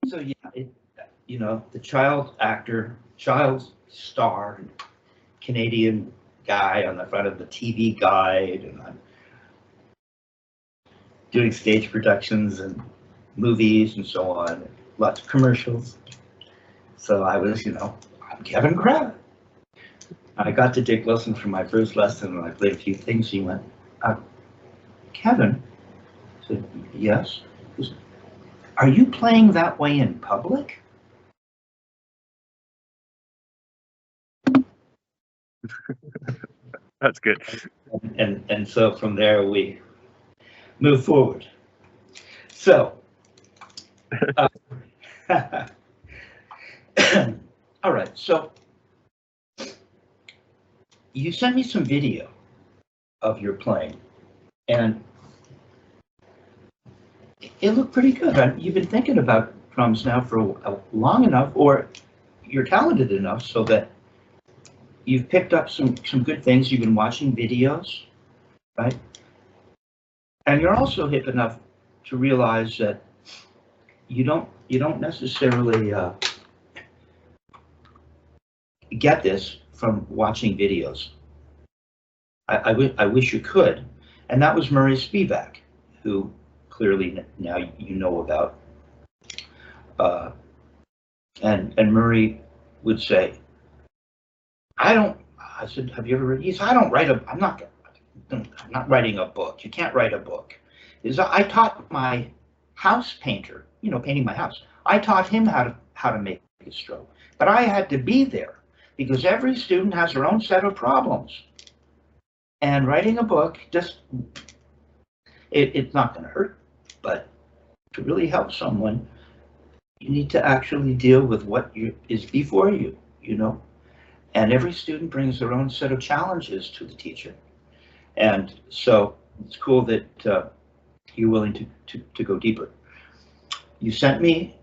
So yeah, you know, the child actor, child star, Canadian guy on the front of the TV Guide, and I'm doing stage productions and movies and so on, lots of commercials. So I was, you know, I'm Kevin Crabb. I got to Dick Wilson for my first lesson, and I played a few things. He went, Kevin? I said, yes. He said, are you playing that way in public? That's good. And so from there we move forward. So, all right, so you sent me some video of your playing, and it looked pretty good. You've been thinking about drums now for long enough, or you're talented enough so that you've picked up some good things. You've been watching videos, right? And you're also hip enough to realize that you don't necessarily get this from watching videos. I wish you could, and that was Murray Spivack, who clearly now you know about. And Murray would say, I said, have you ever read? He said, I'm not writing a book. You can't write a book. I taught my house painter, you know, painting my house. I taught him how to make a stroke, but I had to be there because every student has their own set of problems. And writing a book, it's not going to hurt, but to really help someone, you need to actually deal with what is before you, you know. And every student brings their own set of challenges to the teacher. And so it's cool that you're willing to go deeper. You sent me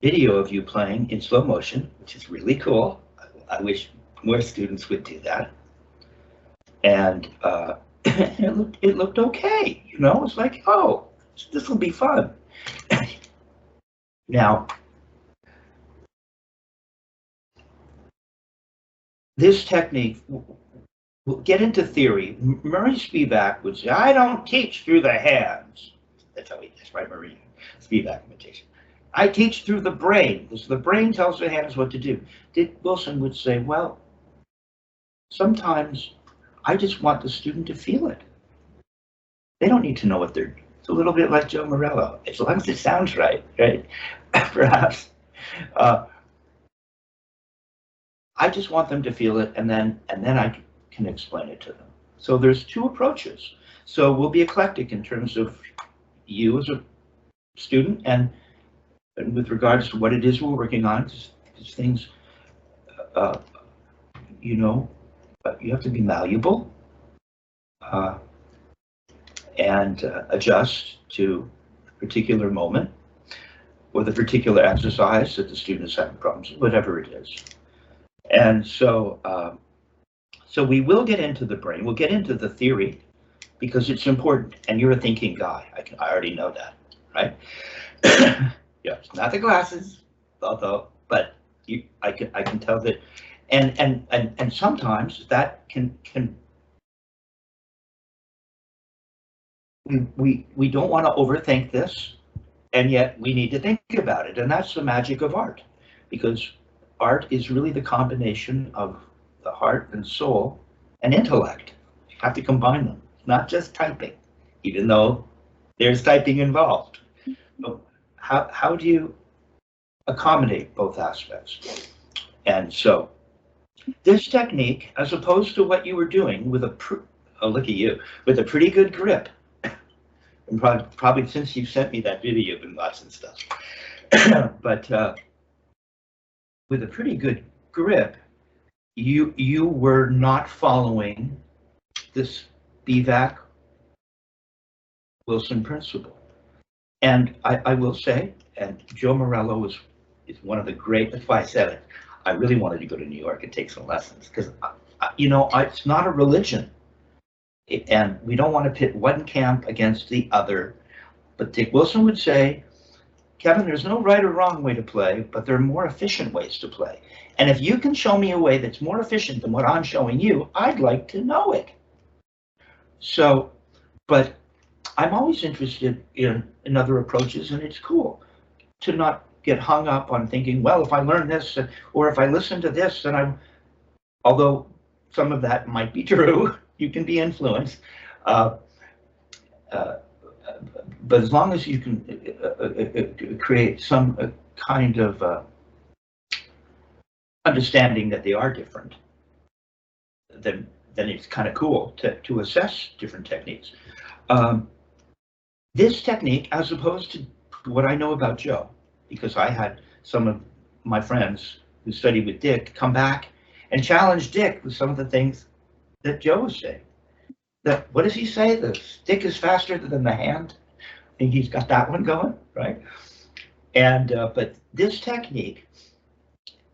video of you playing in slow motion, which is really cool. I wish more students would do that. And it looked okay, you know. It's like, oh, this will be fun. Now, this technique, we'll get into theory. Murray Spivack would say, I don't teach through the hands. That's right, Murray Spivack imitation. I teach through the brain, because the brain tells the hands what to do. Dick Wilson would say, well, sometimes I just want the student to feel it. They don't need to know what they're doing. It's a little bit like Joe Morello, as long as it sounds right, right? Perhaps. I just want them to feel it, and then I can explain it to them. So there's two approaches. So we'll be eclectic in terms of you as a student, and with regards to what it is we're working on, because things, you know, you have to be malleable and adjust to a particular moment or the particular exercise that the student is having problems with, whatever it is. And so, so we will get into the brain. We'll get into the theory because it's important. And you're a thinking guy. I already know that, right? Yeah, not the glasses, although, but I can tell that. And sometimes that can we don't want to overthink this, and yet we need to think about it. And that's the magic of art, because art is really the combination of the heart and soul and intellect. You have to combine them, not just typing, even though there's typing involved. So how do you accommodate both aspects? And so this technique, as opposed to what you were doing with oh, look at you, with a pretty good grip, and probably since you sent me that video, you've been watching stuff, but with a pretty good grip, you were not following this Spivack Wilson principle. And I will say, and Joe Morello is one of the great, that's why I said it. I really wanted to go to New York and take some lessons, because, you know, it's not a religion. And we don't want to pit one camp against the other. But Dick Wilson would say, Kevin, there's no right or wrong way to play, but there are more efficient ways to play. And if you can show me a way that's more efficient than what I'm showing you, I'd like to know it. So, but I'm always interested in other approaches, and it's cool to not get hung up on thinking, well, if I learn this, or if I listen to this, then I'm, although some of that might be true, you can be influenced. But as long as you can create some kind of understanding that they are different, then it's kind of cool to assess different techniques. This technique, as opposed to what I know about Joe, because I had some of my friends who studied with Dick come back and challenge Dick with some of the things that Joe was saying. That, what does he say? The stick is faster than the hand. I think he's got that one going, right? And but this technique,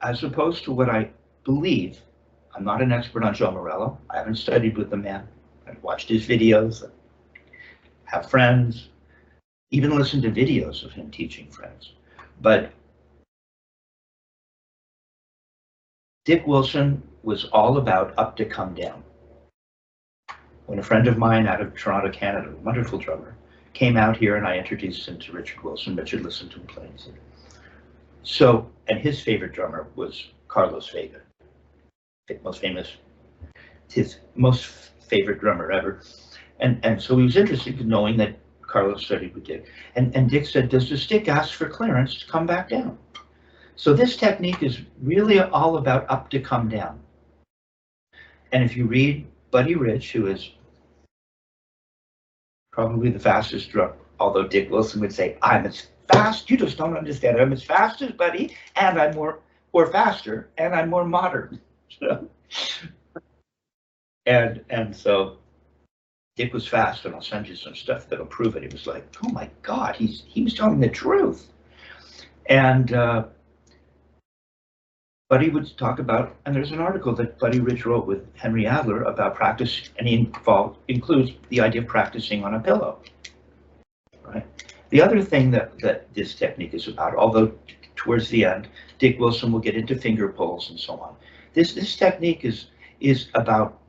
as opposed to what I believe, I'm not an expert on Joe Morello. I haven't studied with the man. I've watched his videos, have friends, even listened to videos of him teaching friends. But Dick Wilson was all about up to come down. When a friend of mine out of Toronto, Canada, a wonderful drummer, came out here and I introduced him to Richard Wilson. Richard listened to him play. So, and his favorite drummer was Carlos Vega, his most favorite drummer ever. And so he was interested in knowing that Carlos studied with Dick. And Dick said, does the stick ask for clearance to come back down? So this technique is really all about up to come down. And if you read Buddy Rich, who is probably the fastest drummer, although Dick Wilson would say, I'm as fast, you just don't understand. I'm as fast as Buddy, and I'm more faster, and I'm more modern. So, and so Dick was fast, and I'll send you some stuff that'll prove it. He was like, oh my God, he was telling the truth. And Buddy would talk about, and there's an article that Buddy Rich wrote with Henry Adler about practice, and he includes the idea of practicing on a pillow, right? The other thing that this technique is about, although towards the end, Dick Wilson will get into finger pulls and so on. This technique is about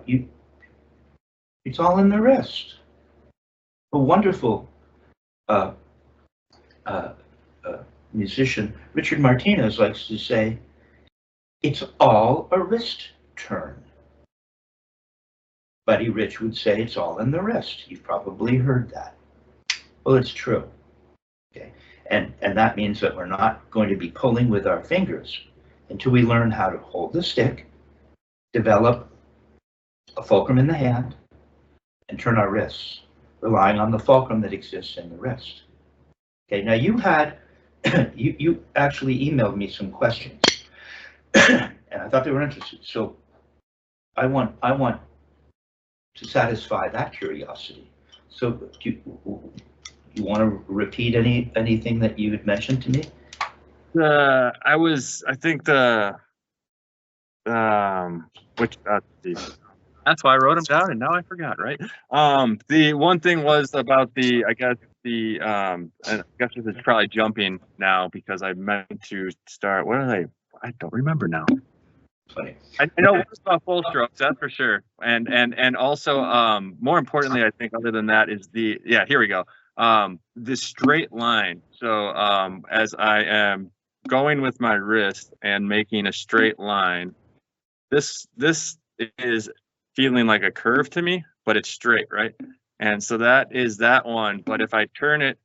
you. It's all in the wrist. A wonderful musician, Richard Martinez, likes to say, it's all a wrist turn. Buddy Rich would say it's all in the wrist. You've probably heard that. Well, it's true. Okay, and that means that we're not going to be pulling with our fingers until we learn how to hold the stick, develop a fulcrum in the hand, and turn our wrists, relying on the fulcrum that exists in the wrist. Okay, now you had you actually emailed me some questions, and I thought they were interesting. So I want to satisfy that curiosity. So do you want to repeat anything that you had mentioned to me? I think which that's why I wrote them down, and now I forgot. Right. The one thing was about and I guess this is probably jumping now because I meant to start. What are they? I don't remember now. Funny. I know it's about full strokes, that's for sure. And also, more importantly, I think other than that is here we go. The straight line. So as I am going with my wrist and making a straight line, this is feeling like a curve to me, but it's straight, right? And so that is that one. But if I turn it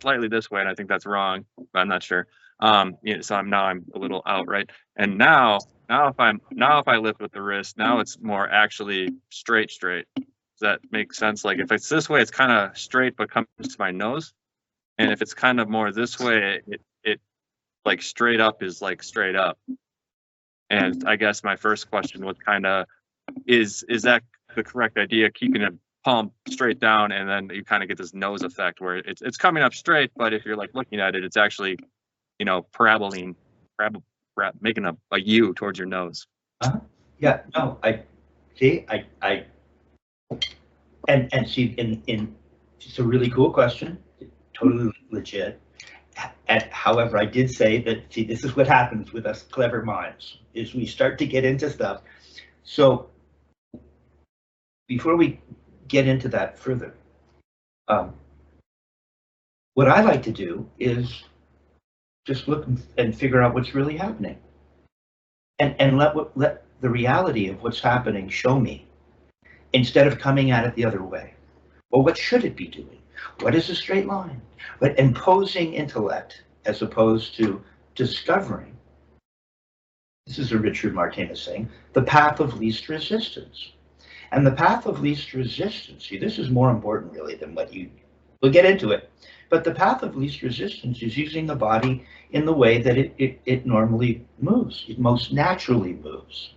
slightly this way, and I think that's wrong, but I'm not sure. So I'm a little out, right? And now if I lift with the wrist, now it's more actually straight. Does that make sense? Like if it's this way, it's kind of straight, but comes to my nose. And if it's kind of more this way, it like straight up is like straight up. And I guess my first question was kind of, is that the correct idea? Keeping it pump straight down, and then you kind of get this nose effect where it's coming up straight, but if you're like looking at it, it's actually, paraboling, making a U towards your nose. Yeah, no, I see, and see, in It's a really cool question, totally legit. And however, I did say that, see, this is what happens with us clever minds, is we start to get into stuff. So before we get into that further, what I like to do is just look and figure out what's really happening, and let the reality of what's happening show me, instead of coming at it the other way. Well, what should it be doing? What is a straight line? But imposing intellect as opposed to discovering. This is a Richard Martinez saying, the path of least resistance. And the path of least resistance, see, this is more important really than we'll get into it, but the path of least resistance is using the body in the way that it normally moves, it most naturally moves.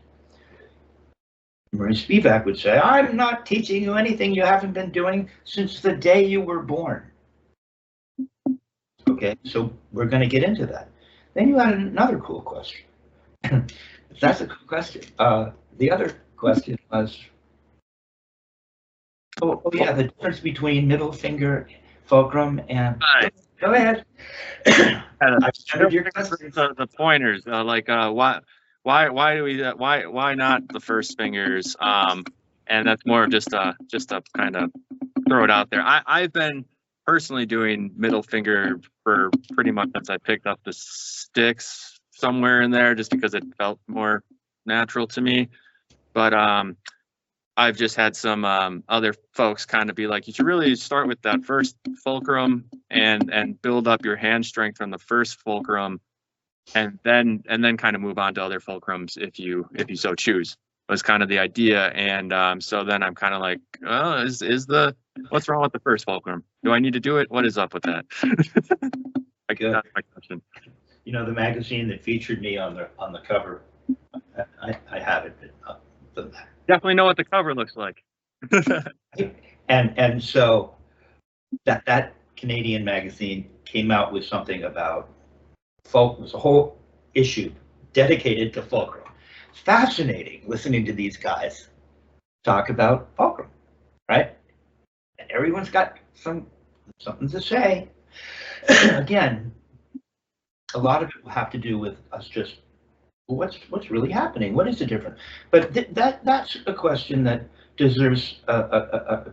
Spivack would say, I'm not teaching you anything you haven't been doing since the day you were born. Okay, so we're going to get into that. Then you had another cool question. That's a cool question. The other question was, oh yeah, the difference between middle finger, fulcrum, and... Right. Go ahead. The pointers, why not the first fingers? And that's more of just a kind of throw it out there. I've been personally doing middle finger for pretty much since I picked up the sticks, somewhere in there, just because it felt more natural to me. But I've just had some other folks kind of be like, you should really start with that first fulcrum and build up your hand strength from the first fulcrum, and then kind of move on to other fulcrums if you so choose, was kind of the idea. And so then I'm kind of like, oh, what's wrong with the first fulcrum? Do I need to do it? What is up with that? I guess that's my question. You know, the magazine that featured me on the cover, I have it. Definitely know what the cover looks like. and so that Canadian magazine came out with something about fulcrum. It was a whole issue dedicated to fulcrum. It's fascinating listening to these guys talk about fulcrum, right? And everyone's got something to say. Again, a lot of it will have to do with us just, what's really happening? What is the difference? But that's a question that deserves an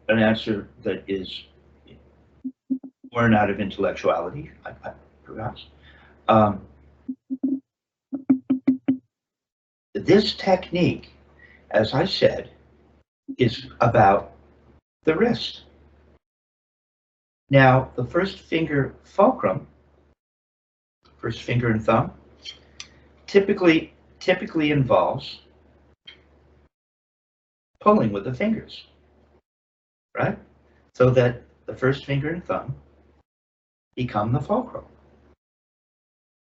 answer that is born out of intellectuality, perhaps. This technique, as I said, is about the wrist. Now, the first finger fulcrum, first finger and thumb, typically involves pulling with the fingers, right? So that the first finger and thumb become the fulcrum.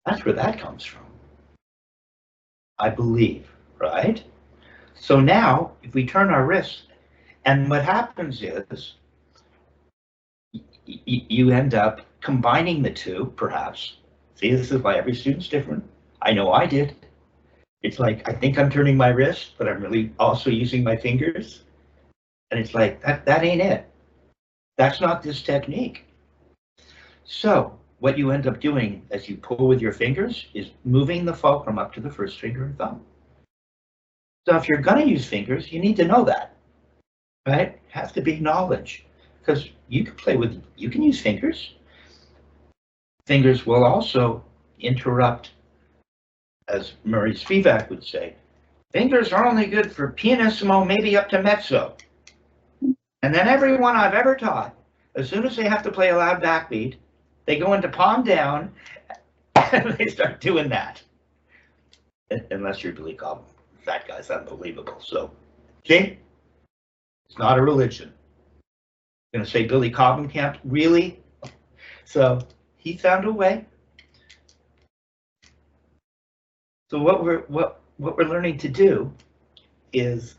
That's where that comes from, I believe, right? So now, if we turn our wrist, and what happens is, you end up combining the two, perhaps. See, this is why every student's different. I know I did. It's like, I think I'm turning my wrist, but I'm really also using my fingers. And it's like, that ain't it. That's not this technique. So what you end up doing as you pull with your fingers is moving the fulcrum up to the first finger and thumb. So if you're going to use fingers, you need to know that, right? It has to be knowledge, because you can use fingers. Fingers will also interrupt, as Murray Spivack would say, fingers are only good for pianissimo, maybe up to mezzo. And then everyone I've ever taught, as soon as they have to play a loud backbeat, they go into palm down and they start doing that. Unless you're Billy Cobham. That guy's unbelievable. So, see? It's not a religion. I'm going to say Billy Cobham can't, really? So, he found a way. So what we're learning to do is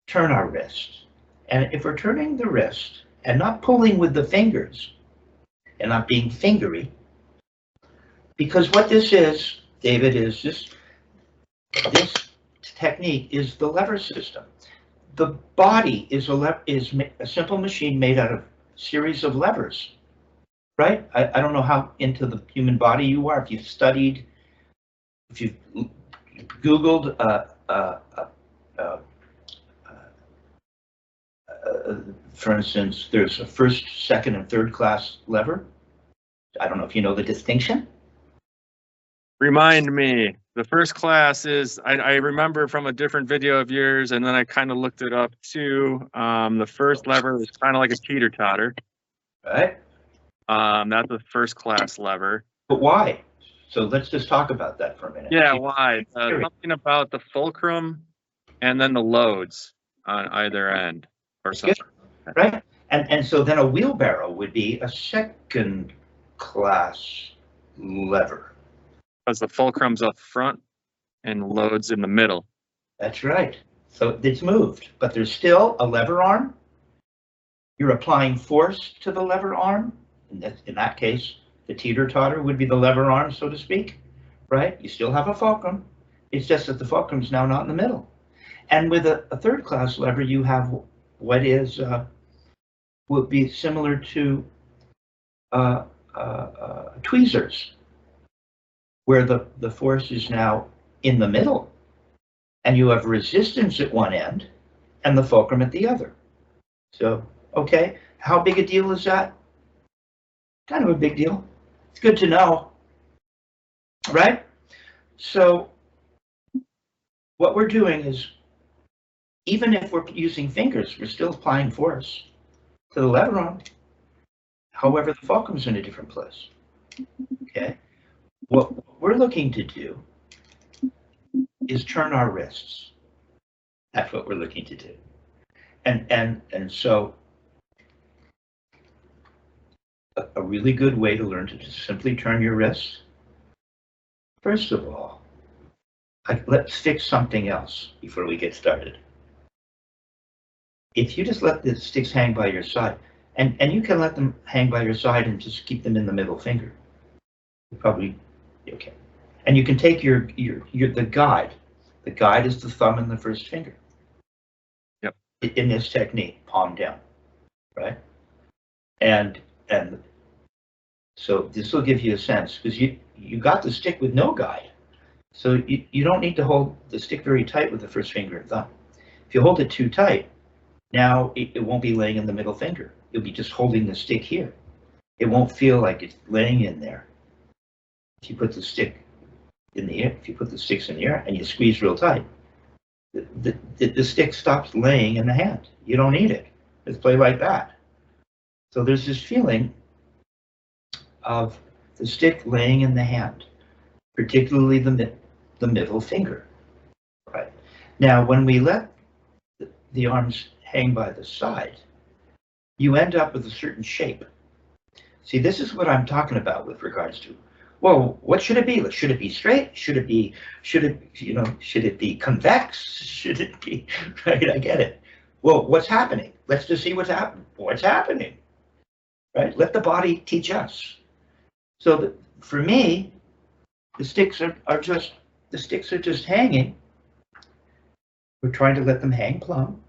turn our wrist. And if we're turning the wrist and not pulling with the fingers and not being fingery, because what this is, David, is this technique is the lever system. the body is a simple machine made out of a series of levers, right? I don't know how into the human body you are. If you've studied, if you've Googled for instance, there's a first, second, and third class lever. I don't know if you know the distinction. Remind me. The first class is, I remember from a different video of yours, and then I kind of looked it up too. The first lever was kind of like a teeter-totter. Right. That's the first class lever. But why? So let's just talk about that for a minute. Yeah, why? Something about the fulcrum and then the loads on either end or something. Right. And so then a wheelbarrow would be a second class lever. Because the fulcrum's up front and loads in the middle. That's right. So it's moved, but there's still a lever arm. You're applying force to the lever arm. In that case, the teeter-totter would be the lever arm, so to speak, right? You still have a fulcrum. It's just that the fulcrum's now not in the middle. And with a third class lever, you have what is would be similar to tweezers, where the force is now in the middle, and you have resistance at one end and the fulcrum at the other. So, okay, how big a deal is that? Kind of a big deal. It's good to know, right? So what we're doing is, even if we're using fingers, we're still applying force to the lever arm. However, the fulcrum's in a different place. Okay. What we're looking to do is turn our wrists. That's what we're looking to do. And so a really good way to learn to just simply turn your wrists. First of all, let's fix something else before we get started. If you just let the sticks hang by your side, and you can let them hang by your side and just keep them in the middle finger, you'll probably be okay. And you can take the guide. The guide is the thumb and the first finger. Yep. In this technique, palm down, right? And so this will give you a sense, because you got the stick with no guide. So you don't need to hold the stick very tight with the first finger and thumb. If you hold it too tight, now it won't be laying in the middle finger. You'll be just holding the stick here. It won't feel like it's laying in there. If you put the stick in the air, if you put the sticks in the air and you squeeze real tight, the stick stops laying in the hand. You don't need it. Let's play like that. So there's this feeling of the stick laying in the hand, particularly the middle finger. Right. Now, when we let the arms hang by the side, you end up with a certain shape. See, this is what I'm talking about with regards to, well, what should it be? Should it be straight? Should it be convex? Should it be, right? I get it. Well, what's happening? Let's just see what's happening. What's happening? Right? Let the body teach us. So for me, the sticks are just hanging. We're trying to let them hang plumb,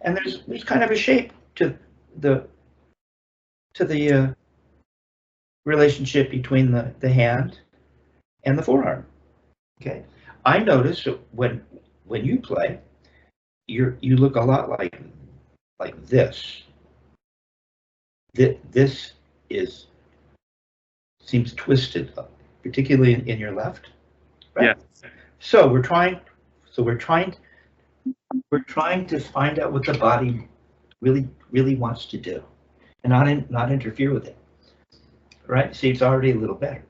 and there's kind of a shape to the relationship between the hand and the forearm. Okay, I notice that when you play, you look a lot like this. This seems twisted, particularly in your left. Right? Yeah. So we're trying to find out what the body really wants to do, and not interfere with it. Right? See, it's already a little better.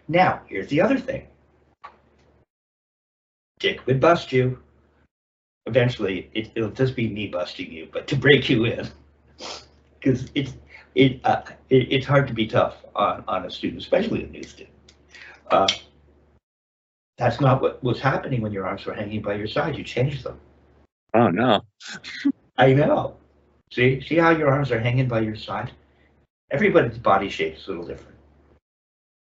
Now, here's the other thing. Dick would bust you. Eventually, it'll just be me busting you, but to break you in, because it's hard to be tough on a student, especially a new student. That's not what was happening when your arms were hanging by your side. You changed them. Oh, no. I know. See how your arms are hanging by your side? Everybody's body shape is a little different.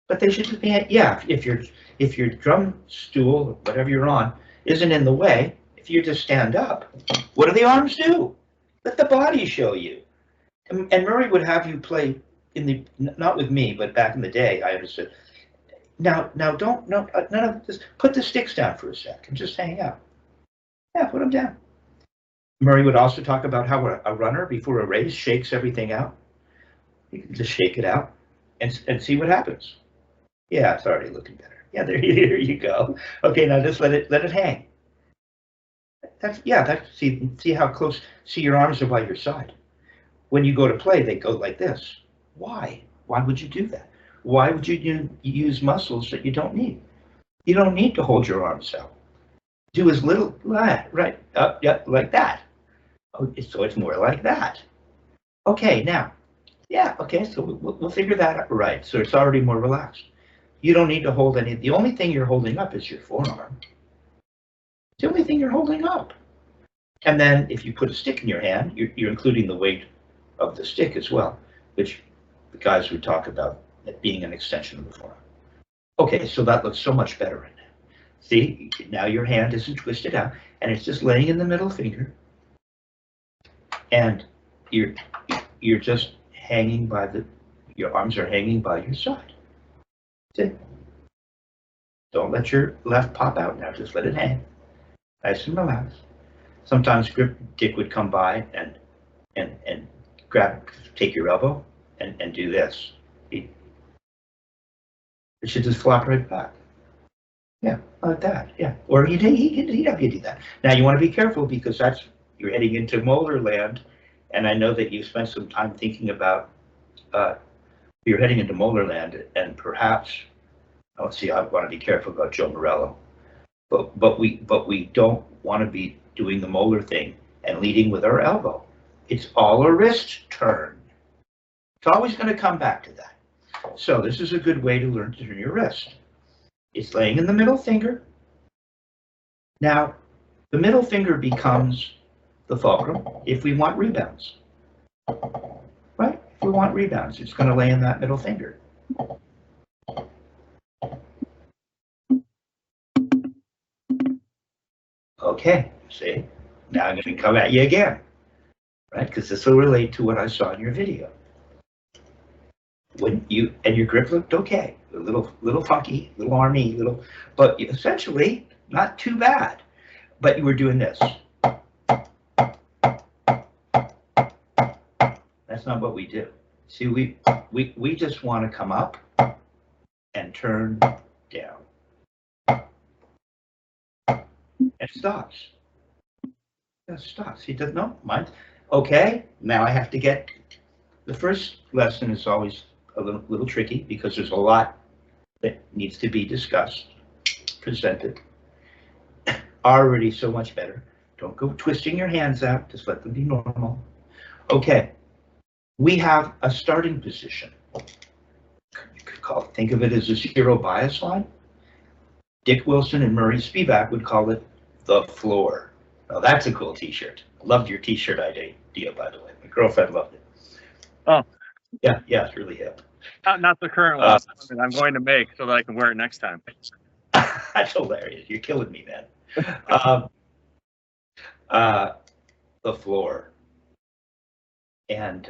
But they should be, yeah, if your drum stool, or whatever you're on, isn't in the way, if you just stand up, what do the arms do? Let the body show you. And Murray would have you play not with me, but back in the day, I understood. Now don't, no, none of this, put the sticks down for a sec and just hang out. Yeah, put them down. Murray would also talk about how a runner before a race shakes everything out. You can just shake it out and see what happens. Yeah, it's already looking better. Yeah, there you go. Okay, now just let it hang. See how close, see your arms are by your side. When you go to play, they go like this. Why? Why would you do that? Why would you use muscles that you don't need? You don't need to hold your arms out. Do as little, right, up, yeah, like that. Oh, so it's more like that. Okay, now, yeah, okay, so we'll figure that out. Right, so it's already more relaxed. You don't need to hold any, the only thing you're holding up is your forearm. It's the only thing you're holding up. And then if you put a stick in your hand, you're including the weight of the stick as well, which the guys would talk about it being an extension of the forearm. Okay, so that looks so much better right now. See, now your hand isn't twisted out, and it's just laying in the middle finger, and you're just hanging by your arms are hanging by your side. That's it. Don't let your left pop out now, just let it hang. Nice and relaxed. Sometimes Dick would come by and take your elbow and do this. It should just flop right back. Yeah, like that. Yeah, or he'd have you do that. Now you want to be careful because you're heading into molar land, and I know that you spent some time thinking about you're heading into molar land, and perhaps I want to be careful about Joe Morello, but we don't want to be doing the molar thing and leading with our elbow. It's all a wrist turn. It's always going to come back to that. So this is a good way to learn to turn your wrist. It's laying in the middle finger. Now, the middle finger becomes the fulcrum if we want rebounds. Right? If we want rebounds, it's going to lay in that middle finger. Okay, see? Now I'm going to come at you again. Right? Because this will relate to what I saw in your video. When your grip looked okay, a little funky, little army, but essentially not too bad. But you were doing this. That's not what we do. See, we just want to come up and turn down. It stops. It stops. He doesn't know. Mind. Okay, now I have to get. The first lesson is always a little tricky because there's a lot that needs to be discussed, presented. Already so much better. Don't go twisting your hands out. Just let them be normal. Okay, we have a starting position. You could think of it as a zero bias line. Dick Wilson and Murray Spivack would call it the floor. Now that's a cool T-shirt. Loved your T-shirt idea, by the way. My girlfriend loved it. Oh. Yeah, it's really hip. Not the current one. I'm going to make so that I can wear it next time. That's hilarious. You're killing me, man. The floor. And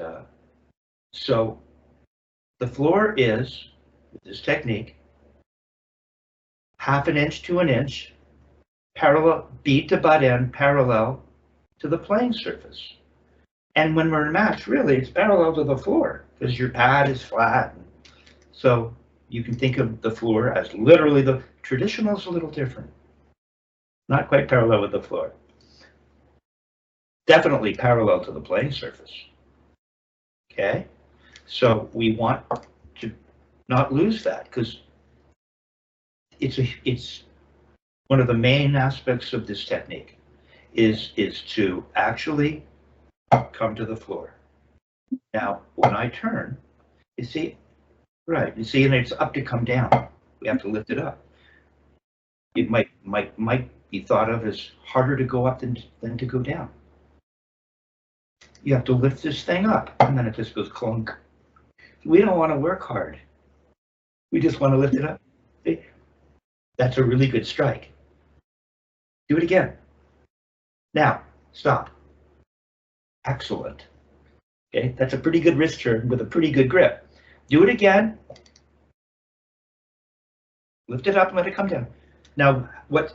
so the floor is, with this technique, 1/2 inch to 1 inch, parallel, bead to butt end, parallel to the playing surface. And when we're in match, really, it's parallel to the floor because your pad is flat. So you can think of the floor as literally the traditional is a little different. Not quite parallel with the floor. Definitely parallel to the playing surface. Okay? So we want to not lose that because it's one of the main aspects of this technique is to actually come to the floor. Now, when I turn, you see, right, you see, and it's up to come down. We have to lift it up. It might be thought of as harder to go up than to go down. You have to lift this thing up, and then it just goes clunk. We don't want to work hard. We just want to lift it up. See? That's a really good strike. Do it again. Now, stop. Excellent. Okay, that's a pretty good wrist turn with a pretty good grip. Do it again. Lift it up and let it come down. Now, what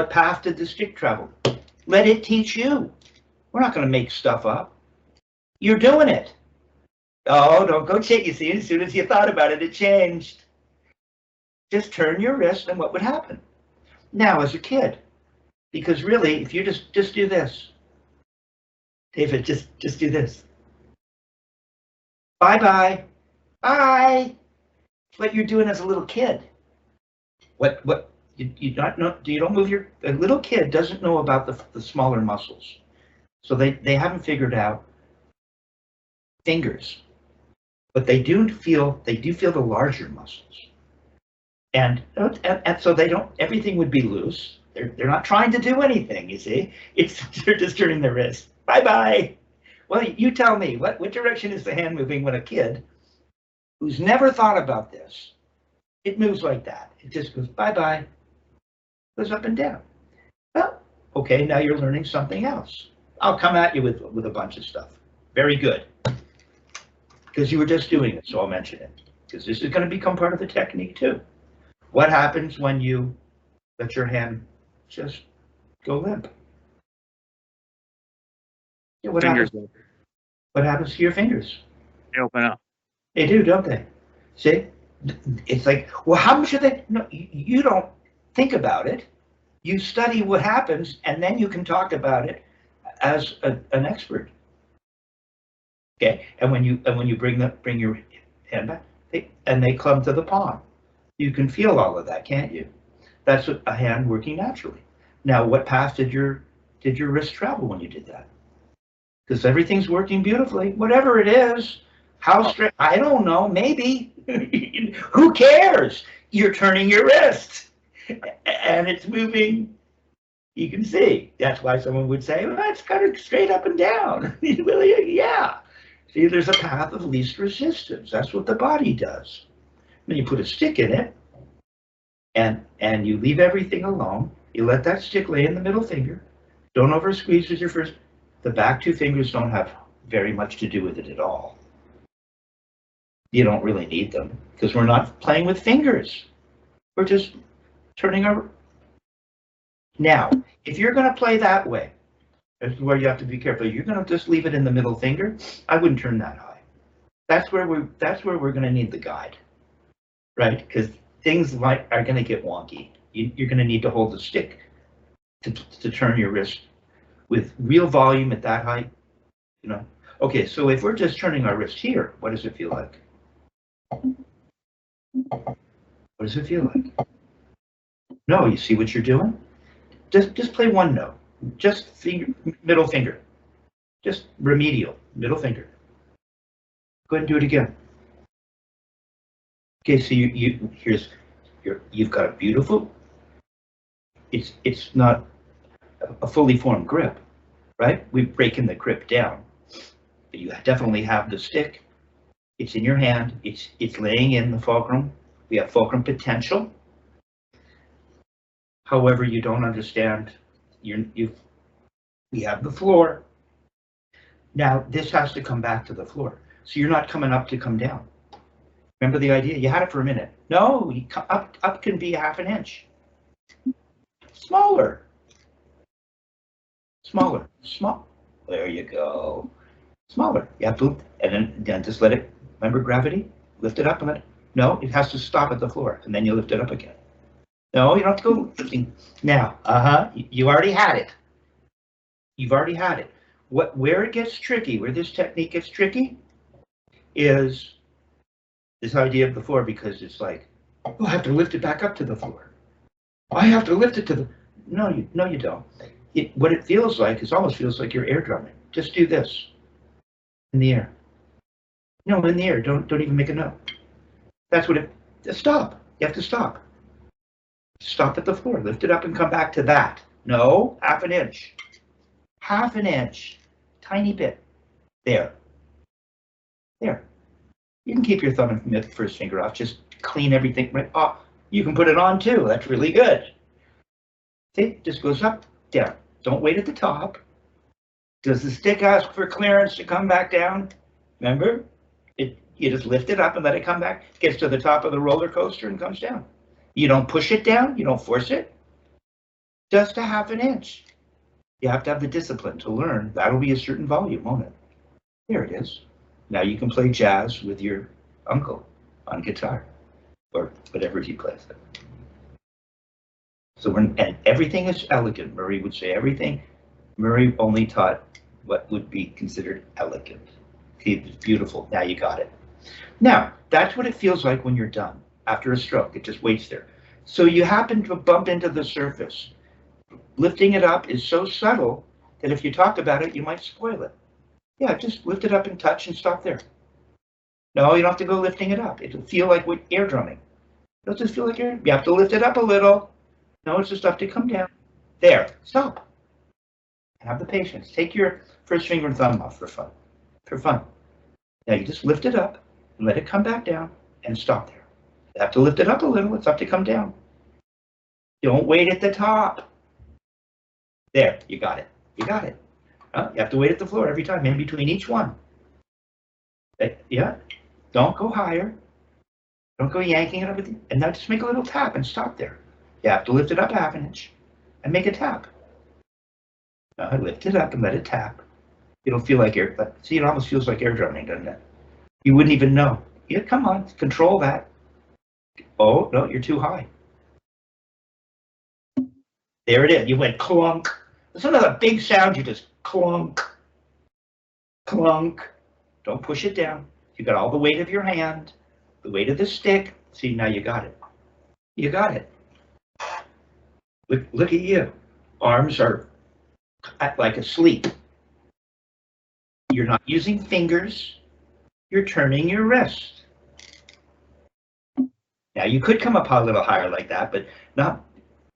path did the stick travel? Let it teach you. We're not going to make stuff up. You're doing it. Oh, don't go check. You see, as soon as you thought about it, it changed. Just turn your wrist and what would happen? Now, as a kid, because really, if you just do this, David, just do this. Bye-bye. Bye. What you're doing as a little kid. You don't move your, a little kid doesn't know about the smaller muscles. So they haven't figured out fingers, but they do feel the larger muscles. And so they don't, everything would be loose. They're not trying to do anything, you see. They're just turning their wrist. Bye-bye. Well, you tell me, what direction is the hand moving when a kid who's never thought about this, it moves like that. It just goes bye-bye, goes up and down. Well, okay, now you're learning something else. I'll come at you with a bunch of stuff. Very good. Because you were just doing it, so I'll mention it. Because this is going to become part of the technique too. What happens when you let your hand just go limp? Yeah, what happens to your fingers? They open up. They do, don't they? See? It's like, well, how should they? No, you don't think about it. You study what happens, and then you can talk about it as an expert. Okay, and when you bring your hand back, they clump to the palm. You can feel all of that, can't you? That's a hand working naturally. Now, what path did your wrist travel when you did that? Because everything's working beautifully, whatever it is. How straight? I don't know. Maybe. Who cares? You're turning your wrist, and it's moving. You can see. That's why someone would say, "Well, it's kind of straight up and down." Well, yeah. See, there's a path of least resistance. That's what the body does. When you put a stick in it, and you leave everything alone, you let that stick lay in the middle finger. Don't over squeeze with your first. The back two fingers don't have very much to do with it at all. You don't really need them because we're not playing with fingers. We're just turning our. Now, if you're going to play that way, this is where you have to be careful. You're going to just leave it in the middle finger. I wouldn't turn that high. That's where we're going to need the guide, right? Because things are going to get wonky. You're going to need to hold the stick to turn your wrist with real volume at that height. You know. Okay, so if we're just turning our wrist here, what does it feel like? What does it feel like? No, you see what you're doing? Just play one note. Just middle finger. Just remedial, middle finger. Go ahead and do it again. Okay, so you've got a beautiful. It's not a fully formed grip, right? We're breaking the grip down, but you definitely have the stick. It's in your hand. It's laying in the fulcrum. We have fulcrum potential. However, you don't understand. We have the floor. Now this has to come back to the floor. So you're not coming up to come down. Remember the idea? You had it for a minute. No, up can be half an inch. Smaller. Smaller. Small. There you go. Smaller. You have to, and then just let it. Remember gravity? Lift it up and let it. No, it has to stop at the floor, and then you lift it up again. No, you don't have to go lifting. Now, you already had it. You've already had it. Where it gets tricky, where this technique gets tricky, is this idea of the floor, because it's like, oh, I have to lift it back up to the floor. I have to lift it to the. No, you don't. What it feels like is almost feels like you're air drumming. Just do this in the air. No, in the air. Don't even make a note. That's what it. Just stop. You have to stop. Stop at the floor. Lift it up and come back to that. No, half an inch. Half an inch. Tiny bit. There. There. You can keep your thumb and first finger off. Just clean everything right off. You can put it on too. That's really good. See, just goes up, down. Don't wait at the top. Does the stick ask for clearance to come back down? Remember? You just lift it up and let it come back. It gets to the top of the roller coaster and comes down. You don't push it down. You don't force it. Just a half an inch. You have to have the discipline to learn. That'll be a certain volume, won't it? There it is. Now you can play jazz with your uncle on guitar or whatever he plays. So and everything is elegant. Murray would say everything. Murray only taught what would be considered elegant. It's beautiful. Now you got it. Now, that's what it feels like when you're done after a stroke. It just waits there. So you happen to bump into the surface. Lifting it up is so subtle that if you talk about it, you might spoil it. Yeah, just lift it up and touch and stop there. No, you don't have to go lifting it up. It'll feel like air drumming. It'll just feel like air. You have to lift it up a little. No, it's just up to come down. There, stop. Have the patience. Take your first finger and thumb off for fun. For fun. Now you just lift it up and let it come back down and stop there. You have to lift it up a little. It's up to come down. Don't wait at the top. There, you got it. You got it. You have to wait at the floor every time, in between each one. Yeah. Don't go higher. Don't go yanking it up. And now just make a little tap and stop there. You have to lift it up a half an inch and make a tap. Lift it up and let it tap. It'll feel like air. See, it almost feels like air drumming, doesn't it? You wouldn't even know. Yeah, come on, control that. Oh, no, you're too high. There it is. You went clunk. It's another big sound. You just clunk, clunk. Don't push it down. You got all the weight of your hand, the weight of the stick. See, now you got it. You got it. Look at you. Arms are like asleep. You're not using fingers. You're turning your wrist. Now you could come up a little higher like that, but not.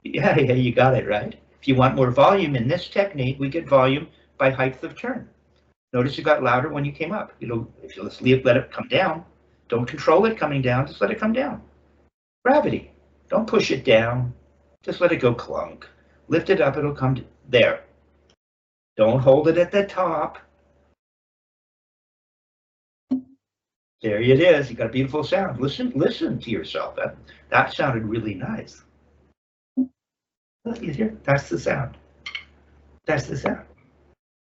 Yeah, you got it, right? If you want more volume in this technique, we get volume by height of turn. Notice you got louder when you came up. If you just let it come down, don't control it coming down, just let it come down. Gravity. Don't push it down. Just let it go clunk. Lift it up, it'll come there. Don't hold it at the top. There it is. You got a beautiful sound. Listen to yourself. That sounded really nice. You hear? That's the sound. That's the sound.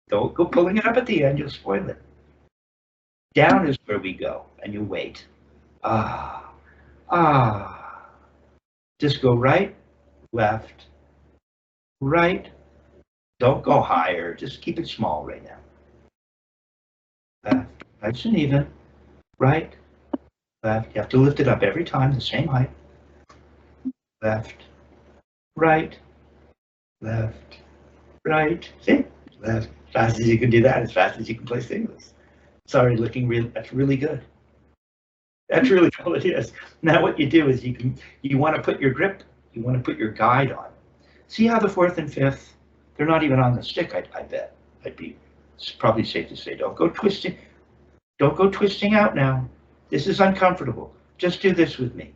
Don't go pulling it up at the end. You'll spoil it. Down is where we go, and you wait. Ah. Just go right, left, right. Don't go higher. Just keep it small right now. Left, nice and even. Right, left. You have to lift it up every time, the same height. Left, right, left, right. See? Left. As fast as you can do that, as fast as you can play singles. Sorry, that's really good. That's really all it is. Now what you do is you want to put your grip, you want to put your guide on. See how the fourth and fifth, they're not even on the stick, I bet. It's probably safe to say, don't go twisting. Don't go twisting out now. This is uncomfortable. Just do this with me.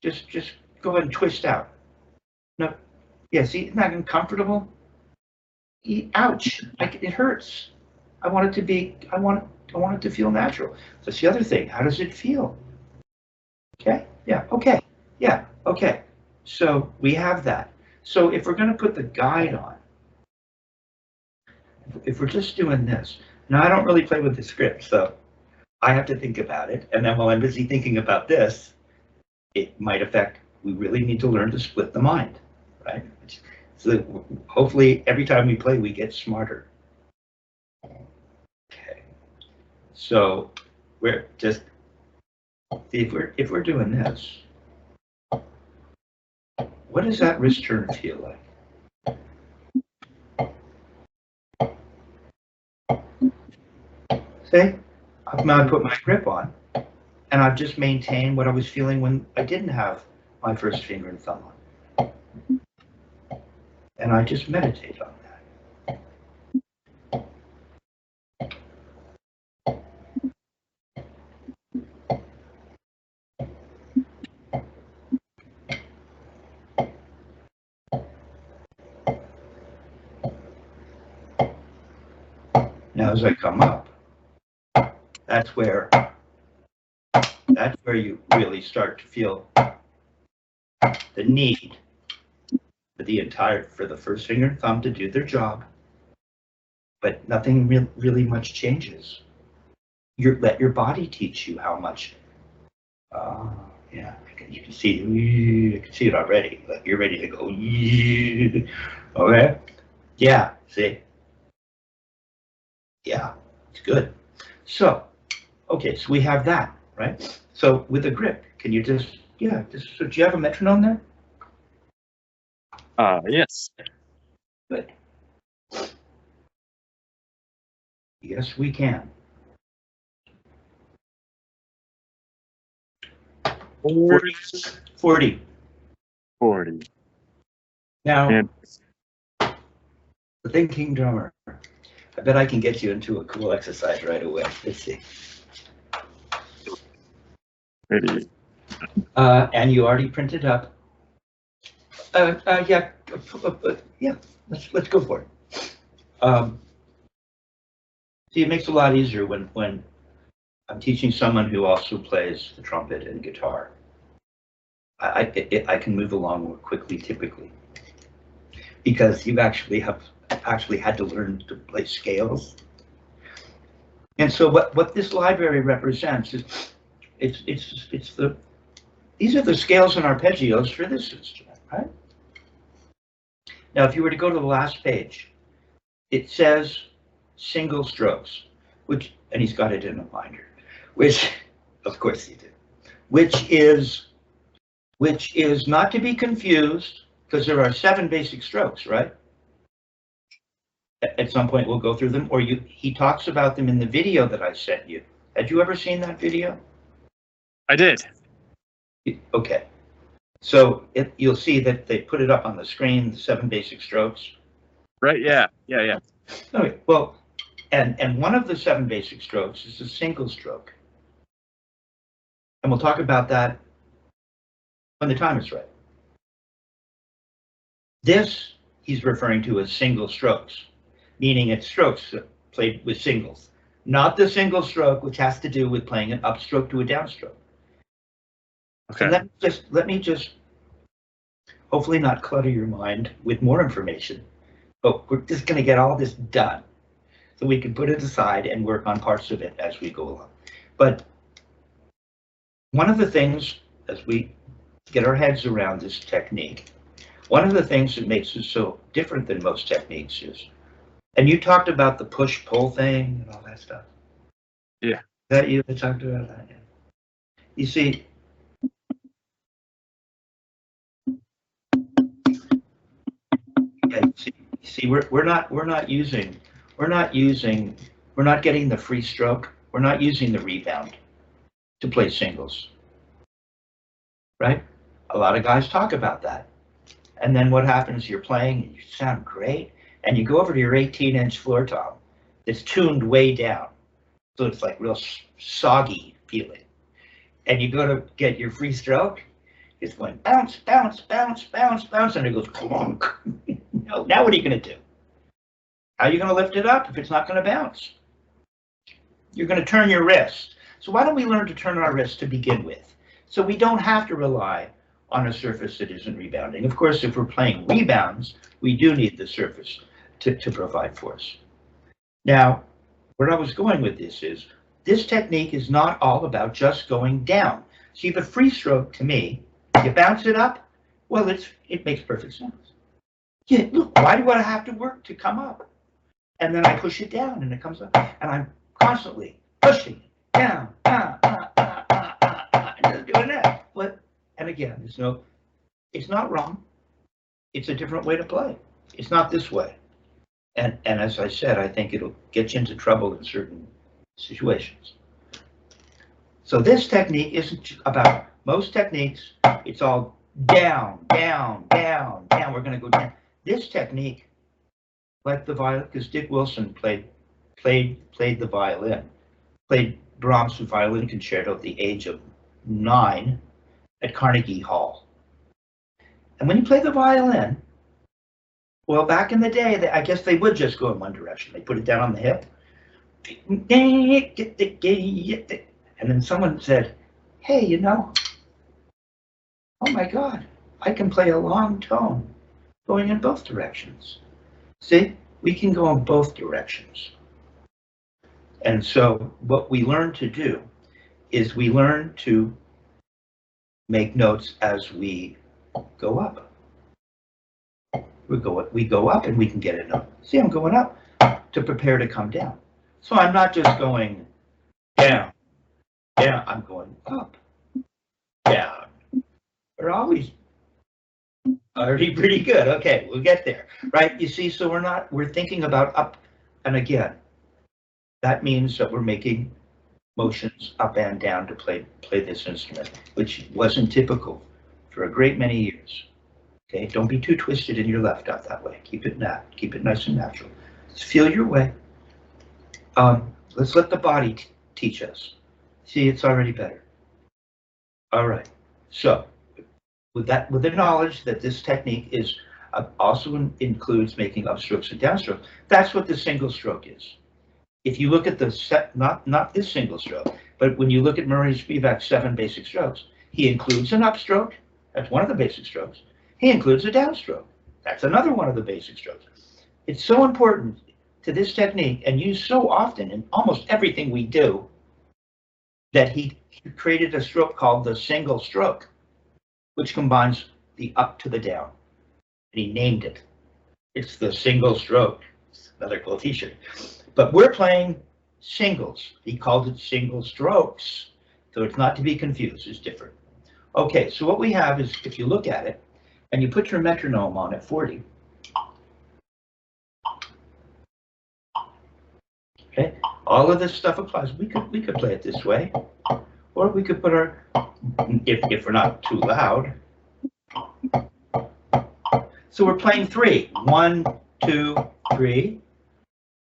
Just go ahead and twist out. No, yeah, see, isn't that uncomfortable? Ouch, it hurts. I want it to feel natural. That's the other thing. How does it feel? Okay, yeah, okay, yeah, okay. So we have that. So if we're going to put the guide on, if we're just doing this, now I don't really play with the script, so I have to think about it. And then while I'm busy thinking about this, it might affect, we really need to learn to split the mind, right? So hopefully every time we play, we get smarter. Okay. So we're just, if we're doing this, what does that wrist turn feel like? See, I've now put my grip on, and I've just maintained what I was feeling when I didn't have my first finger and thumb on. And I just meditate on that. Now, as I come up, that's where you really start to feel the need for the first finger and thumb to do their job, but nothing really much changes. Let your body teach you how much. Yeah, you can see. I can see it already. Like you're ready to go. Okay. Yeah. See. Yeah, it's good. So, okay, so we have that, right? So with a grip, can you so do you have a metronome there? Yes. Good. Yes, we can. 40. Now, And the thinking drummer. I bet I can get you into a cool exercise right away. Let's see. ready. And you already printed up. Yeah. Yeah. Let's go for it. See, it makes it a lot easier when I'm teaching someone who also plays the trumpet and guitar. I can move along more quickly typically because you actually had to learn to play scales. And so what this library represents is these are the scales and arpeggios for this instrument, right? Now, if you were to go to the last page, it says single strokes, and he's got it in a binder, which, of course he did, which is not to be confused, because there are 7 basic strokes, right? At some point we'll go through them, or he talks about them in the video that I sent you. Had you ever seen that video? I did. Okay. So you'll see that they put it up on the screen, the 7 basic strokes. Right, yeah. Okay, well, and one of the 7 basic strokes is a single stroke. And we'll talk about that when the time is right. This he's referring to as single strokes, meaning it's strokes played with singles, not the single stroke, which has to do with playing an upstroke to a downstroke. Okay. So let me just hopefully not clutter your mind with more information, but we're just going to get all this done so we can put it aside and work on parts of it as we go along. But one of the things, as we get our heads around this technique, one of the things that makes it so different than most techniques is, and you talked about the push-pull thing and all that stuff. Yeah. Is that you that talked about that? Yeah. You see, we're not getting the free stroke. We're not using the rebound to play singles, right? A lot of guys talk about that. And then what happens, you're playing and you sound great, and you go over to your 18-inch floor tom that's tuned way down. So it's like real soggy feeling. And you go to get your free stroke, it's going bounce, bounce, bounce, bounce, bounce, and it goes clunk. Now what are you going to do? How are you going to lift it up if it's not going to bounce? You're going to turn your wrist. So why don't we learn to turn our wrist to begin with? So we don't have to rely on a surface that isn't rebounding. Of course, if we're playing rebounds, we do need the surface to provide force. Now, where I was going with this is, this technique is not all about just going down. See, the free stroke, to me, you bounce it up, well, it makes perfect sense. Yeah, look, why do I have to work to come up? And then I push it down and it comes up, and I'm constantly pushing it down, and just doing that. And again, it's not wrong. It's a different way to play. It's not this way. And as I said, I think it'll get you into trouble in certain situations. So this technique isn't about, most techniques, it's all down, down, down, down. We're going to go down. This technique, like the violin, because Dick Wilson played the violin, played Brahms' violin concerto at the age of 9 at Carnegie Hall. And when you play the violin, well, back in the day, I guess they would just go in one direction. They put it down on the hip. And then someone said, hey, you know, oh my God, I can play a long tone going in both directions. See, we can go in both directions. And so what we learn to do is we learn to make notes as we go up. We go up and we can get a note. See, I'm going up to prepare to come down. So I'm not just going down, down, I'm going up, down. We're always already pretty good. Okay, we'll get there, right? You see, so we're thinking about up, and again, that means that we're making motions up and down to play this instrument, which wasn't typical for a great many years. Okay, don't be too twisted in your left out that way. Keep it nice and natural. Just feel your way. Let's let the body teach us. See, it's already better. All right. So, with the knowledge that this technique is also includes making upstrokes and downstrokes, that's what the single stroke is. If you look at the set, not this single stroke, but when you look at Murray Spivack's 7 basic strokes, he includes an upstroke. That's one of the basic strokes. He includes a downstroke. That's another one of the basic strokes. It's so important to this technique and used so often in almost everything we do that he created a stroke called the single stroke, which combines the up to the down. And he named it. It's the single stroke. It's another cool t-shirt. But we're playing singles. He called it single strokes. So it's not to be confused, it's different. Okay, so what we have is, if you look at it, and you put your metronome on at 40. Okay, all of this stuff applies. We could play it this way, or we could put our, if we're not too loud. So we're playing 3. 1, 2, 3.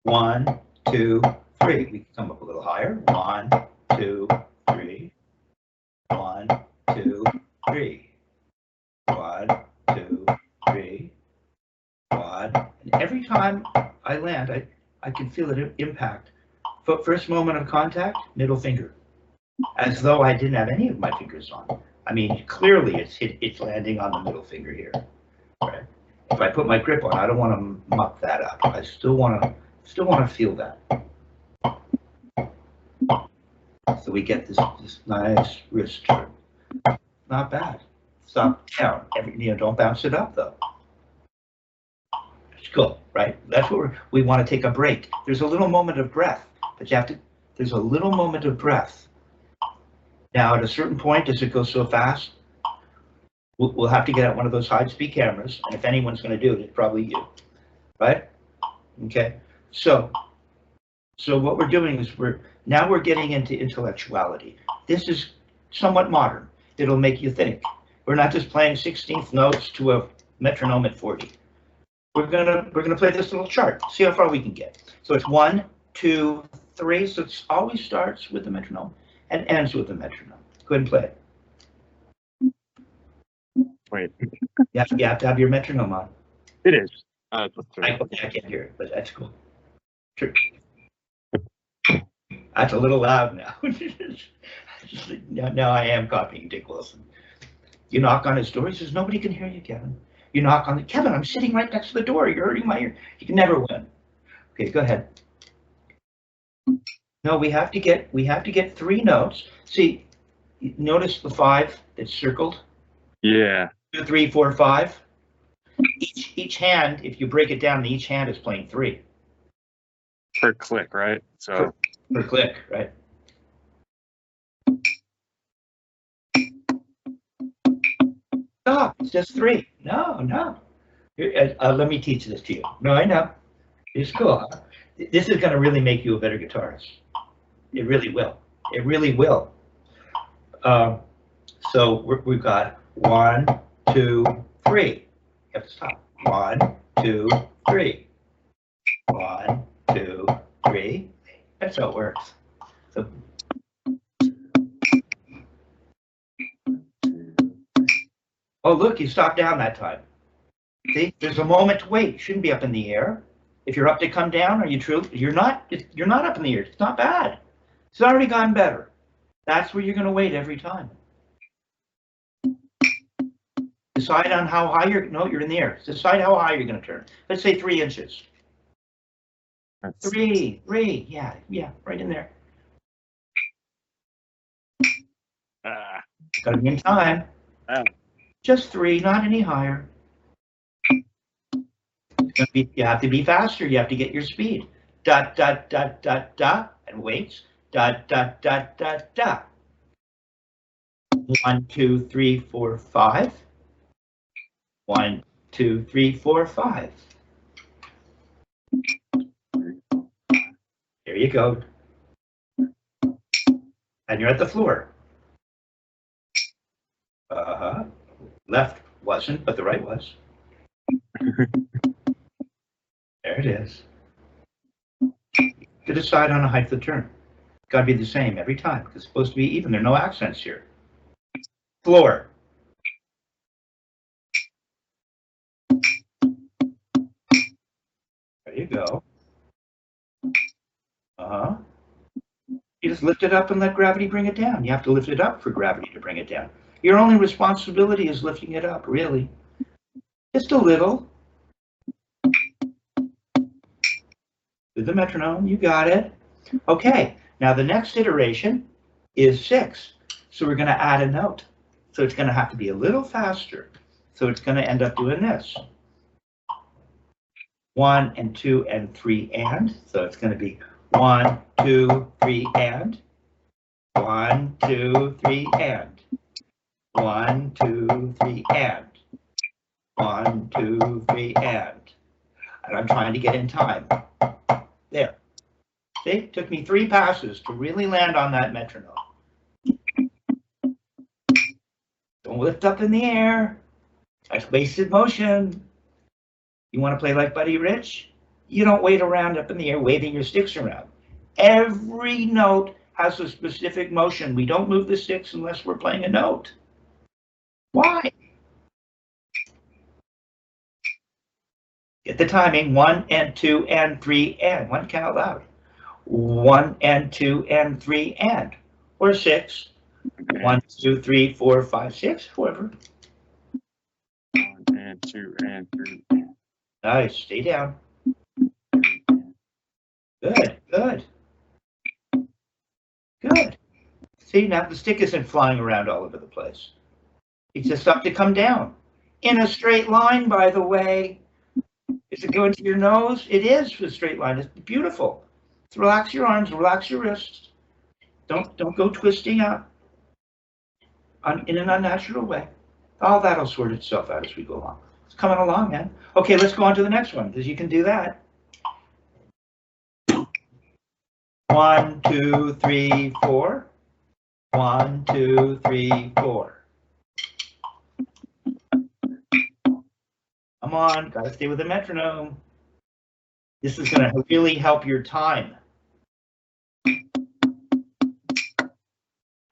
1, 2, 3. We can come up a little higher. 1, 2, 3. 1, 2, 3. 1, 2, 3. 1. And every time I land, I can feel it impact. First moment of contact, middle finger, as though I didn't have any of my fingers on. I mean, clearly it's landing on the middle finger here. Right? If I put my grip on, I don't want to muck that up. I still want to feel that. So we get this nice wrist turn. Not bad. Stop down. Don't bounce it up though. It's cool, right? That's what we want to take a break. There's a little moment of breath, but there's a little moment of breath. Now, at a certain point, does it go so fast? We'll have to get out one of those high-speed cameras, and if anyone's going to do it, it's probably you, right? Okay. So what we're doing is we're getting into intellectuality. This is somewhat modern. It'll make you think. We're not just playing 16th notes to a metronome at 40. We're gonna play this little chart. See how far we can get. So it's 1, 2, 3. So it always starts with the metronome and ends with the metronome. Go ahead and play it. Wait. You have to have your metronome on. It is. I can't hear it, but that's cool. Sure. That's a little loud now. Now I am copying Dick Wilson. You knock on his door, he says, nobody can hear you, Kevin. You knock on Kevin, I'm sitting right next to the door. You're hurting my ear. You can never win. Okay, go ahead. No, we have to get 3 notes. See, notice the 5 that's circled? Yeah. 2, 3, 4, 5. Each hand, if you break it down, each hand is playing 3. Per click, right? So per click, right? Stop, it's just 3. No. Here, let me teach this to you. No, I know. It's cool. Huh? This is going to really make you a better guitarist. It really will. It really will. So we've got 1, 2, 3. You have to stop. 1, 2, 3. 1, 2, 3. That's how it works. So, oh, look, you stopped down that time. See, there's a moment to wait. You shouldn't be up in the air. If you're up to come down, are you true? You're not up in the air. It's not bad. It's already gotten better. That's where you're going to wait every time. Decide on how high you're in the air. Decide how high you're going to turn. Let's say 3 inches. Three, yeah, right in there. Got to be in time. Just 3, not any higher. You have to be faster. You have to get your speed. Dot, dot, dot, dot, dot, and waits. Dot, dot, dot, dot, dot. 1, 2, 3, 4, 5. 1, 2, 3, 4, 5. There you go. And you're at the floor. Left wasn't, but the right was. There it is. To decide on a height of the turn. Got to be the same every time, because it's supposed to be even. There are no accents here. Floor. There you go. You just lift it up and let gravity bring it down. You have to lift it up for gravity to bring it down. Your only responsibility is lifting it up, really. Just a little. With the metronome, you got it. Okay, now the next iteration is 6. So we're going to add a note. So it's going to have to be a little faster. So it's going to end up doing this. 1 and 2 and 3 and. So it's going to be 1, 2, 3 and. 1, 2, 3 and. 1, 2, 3 and. 1, 2, 3 and. And I'm trying to get in time. There. See, it took me 3 passes to really land on that metronome. Don't lift up in the air. That's wasted motion. You want to play like Buddy Rich? You don't wait around up in the air waving your sticks around. Every note has a specific motion. We don't move the sticks unless we're playing a note. Why? Get the timing. 1 and 2 and 3 and. 1 count out loud. 1 and 2 and 3 and. Or 6. 1, 2, 3, 4, 5, 6. Whoever. 1 and 2 and 3. Nice. Stay down. Good. Good. Good. See, now the stick isn't flying around all over the place. It's just up to come down. In a straight line, by the way. Is it going to your nose? It is a straight line. It's beautiful. So relax your arms, relax your wrists. Don't go twisting out in an unnatural way. All that'll sort itself out as we go along. It's coming along, man. Okay, let's go on to the next one, because you can do that. 1, 2, 3, 4. 1, 2, 3, 4. Come on, gotta stay with the metronome. This is gonna really help your time.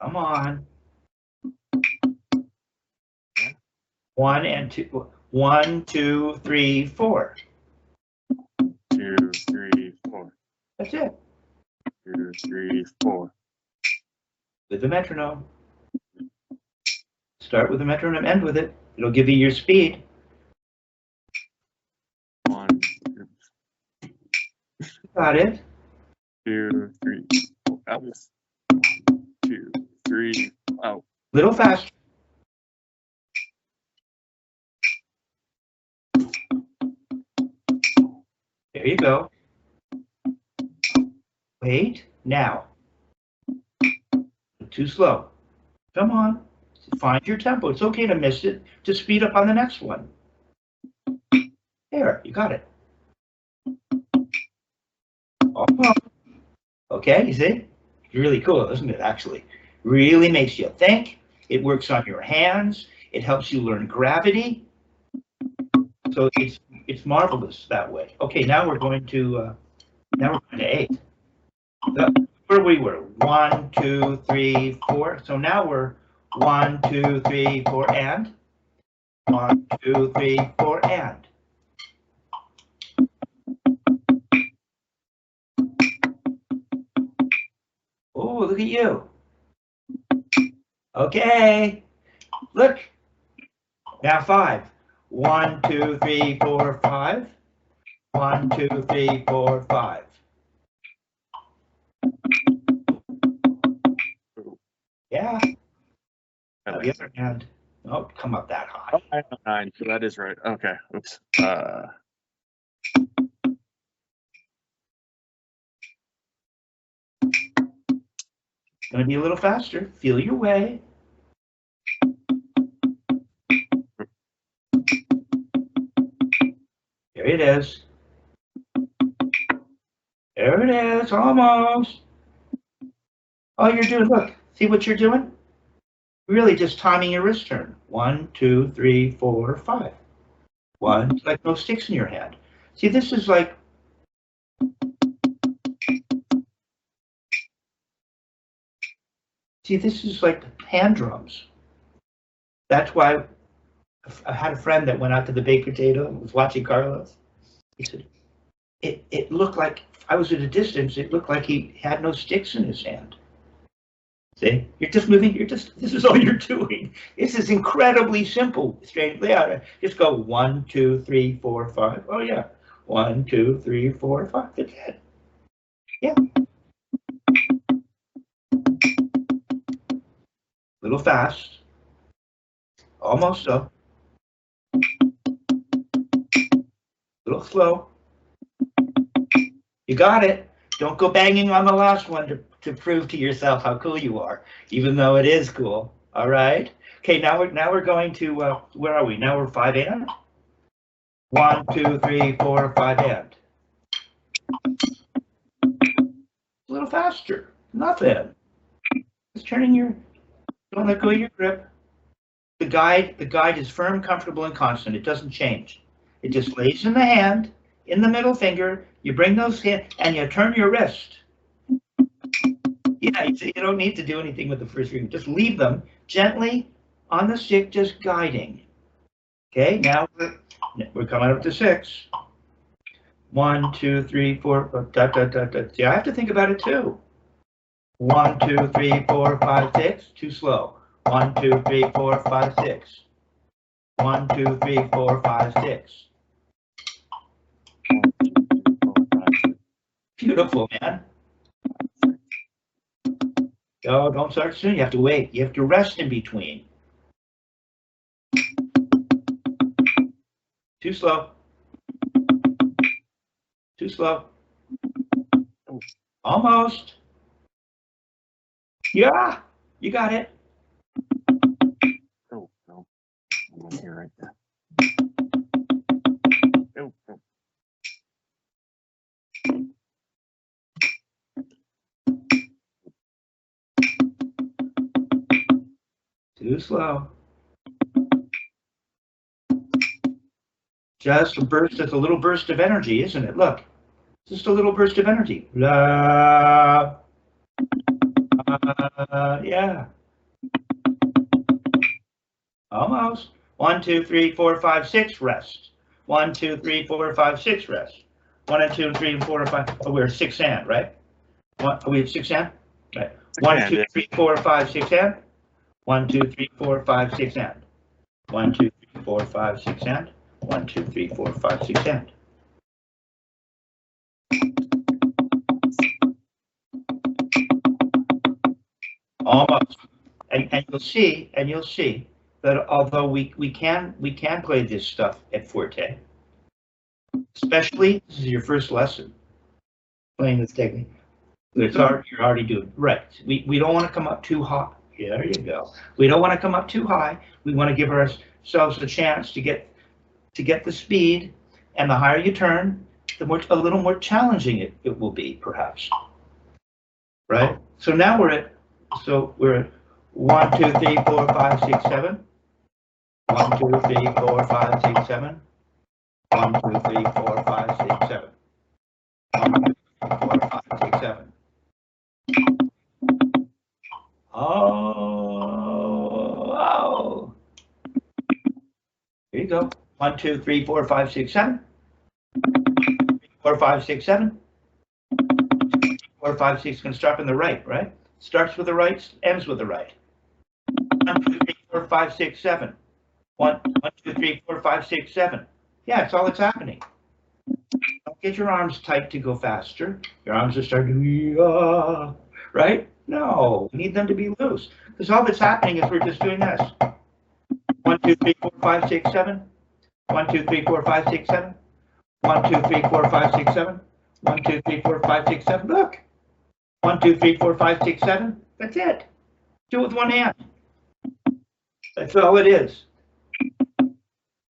Come on. 1 and 2. 1, 2, 3, 4. 2, 3, 4. That's it. 2, 3, 4. With the metronome. Start with the metronome, end with it. It'll give you your speed. 1, 2. Got it. 2, 3, 4. Out. 2, 3, out. Little faster. There you go. Wait, now. Too slow. Come on. Find your tempo. It's okay to miss it, to speed up on the next one. There, you got it. Oh. Okay, you see? Really cool, isn't it, actually? Really makes you think. It works on your hands. It helps you learn gravity. So it's marvelous that way. Okay, now we're going to 8. Where we were, 1, 2, 3, 4. So now we're 1, 2, 3, 4, and 1, 2, 3, 4, and. look at you. Okay, look. Now 5. 1, 2, 3, 4, 5. 1, 2, 3, 4, 5. Yeah. On the other hand, don't come up that high. Oh, I have 9, so that is right. Okay. Oops. Going to be a little faster. Feel your way. There it is. There it is, almost. All you're doing, look, see what you're doing? Really just timing your wrist turn. 1, 2, 3, 4, 5. 1, like no sticks in your hand. See, this is like, hand drums. That's why I had a friend that went out to the baked potato and was watching Carlos. He said, it looked like, I was at a distance, it looked like he had no sticks in his hand. See, you're just moving, this is all you're doing. This is incredibly simple, straight out. Just go 1, 2, 3, 4, 5. Oh yeah, 1, 2, 3, 4, 5. That's it. Yeah. A little fast. Almost so. A little slow. You got it. Don't go banging on the last one to prove to yourself how cool you are, even though it is cool. All right. Okay. Now we're going to where are we? Now we're 5 and. 1, 2, 3, 4, 5 and. A little faster. Nothing. Just turning your. Don't let go of your grip. The guide is firm, comfortable, and constant. It doesn't change. It just lays in the hand, in the middle finger. You bring those hands and you turn your wrist. Yeah, you don't need to do anything with the first finger. Just leave them gently on the stick, just guiding. Okay, now we're coming up to 6. 1, 2, 3, 4. See, I have to think about it too. 1, 2, 3, 4, 5, 6. Too slow. 1, 2, 3, 4, 5, 6. 1, 2, 3, 4, 5, 6. Beautiful, man. Oh, don't start soon. You have to wait. You have to rest in between. Too slow. Too slow. Almost. Yeah, you got it. Oh, no. I'm here right there. Oh, oh. Too slow. Just a burst. It's a little burst of energy, isn't it? Look, just a little burst of energy. La. Yeah. Almost. 1, 2, 3, 4, 5, 6. Rest. 1, 2, 3, 4, 5, 6. Rest. 1 and 2 and 3 and 4 and 5. Oh, we're 6 and, right? What? Are we at 6 and? Right. 1, 2, 3, 4, 5, 6 and. 1, 2, 3, 4, 5, 6 and. 1, 2, 3, 4, 5, 6 and. 1, 2, 3, 4, 5, 6 and. Almost. And you'll see that although we can play this stuff at Forte, especially this is your first lesson playing this technique. You're already doing right. We don't want to come up too high. Yeah, there you go. We don't want to come up too high. We want to give ourselves a chance to get the speed, and the higher you turn, a little more challenging it will be, perhaps. Right? So now we're at 1, 2, 3, 4, 5, 6, 7. 1, 2, 3, 4, 5, 6, 7. 1, 2, 3, 4, 5, 6, 7. 1, 2, 3, 4, 5, 6, 7. Oh. Here you go. 1, 2, 3, 4, 5, 6, 7. 4, 5, 6, 7. 4, 5, 6 can stop in the right? Starts with the right, ends with the right. 1, 2, 3, 4, 5, 6, 7. 1, 2, 3, 4, 5, 6, 7. Yeah, it's all that's happening. Don't get your arms tight to go faster. Your arms are starting to, right? No, we need them to be loose. Because all that's happening is we're just doing this. 1, 2, 3, 4, 5, 6, 7. 1, 2, 3, 4, 5, 6, 7. 1, 2, 3, 4, 5, 6, 7. 1, 2, 3, 4, 5, 6, 7. Look. 1, 2, 3, 4, 5, 6, 7. That's it. Do it with one hand. That's all it is.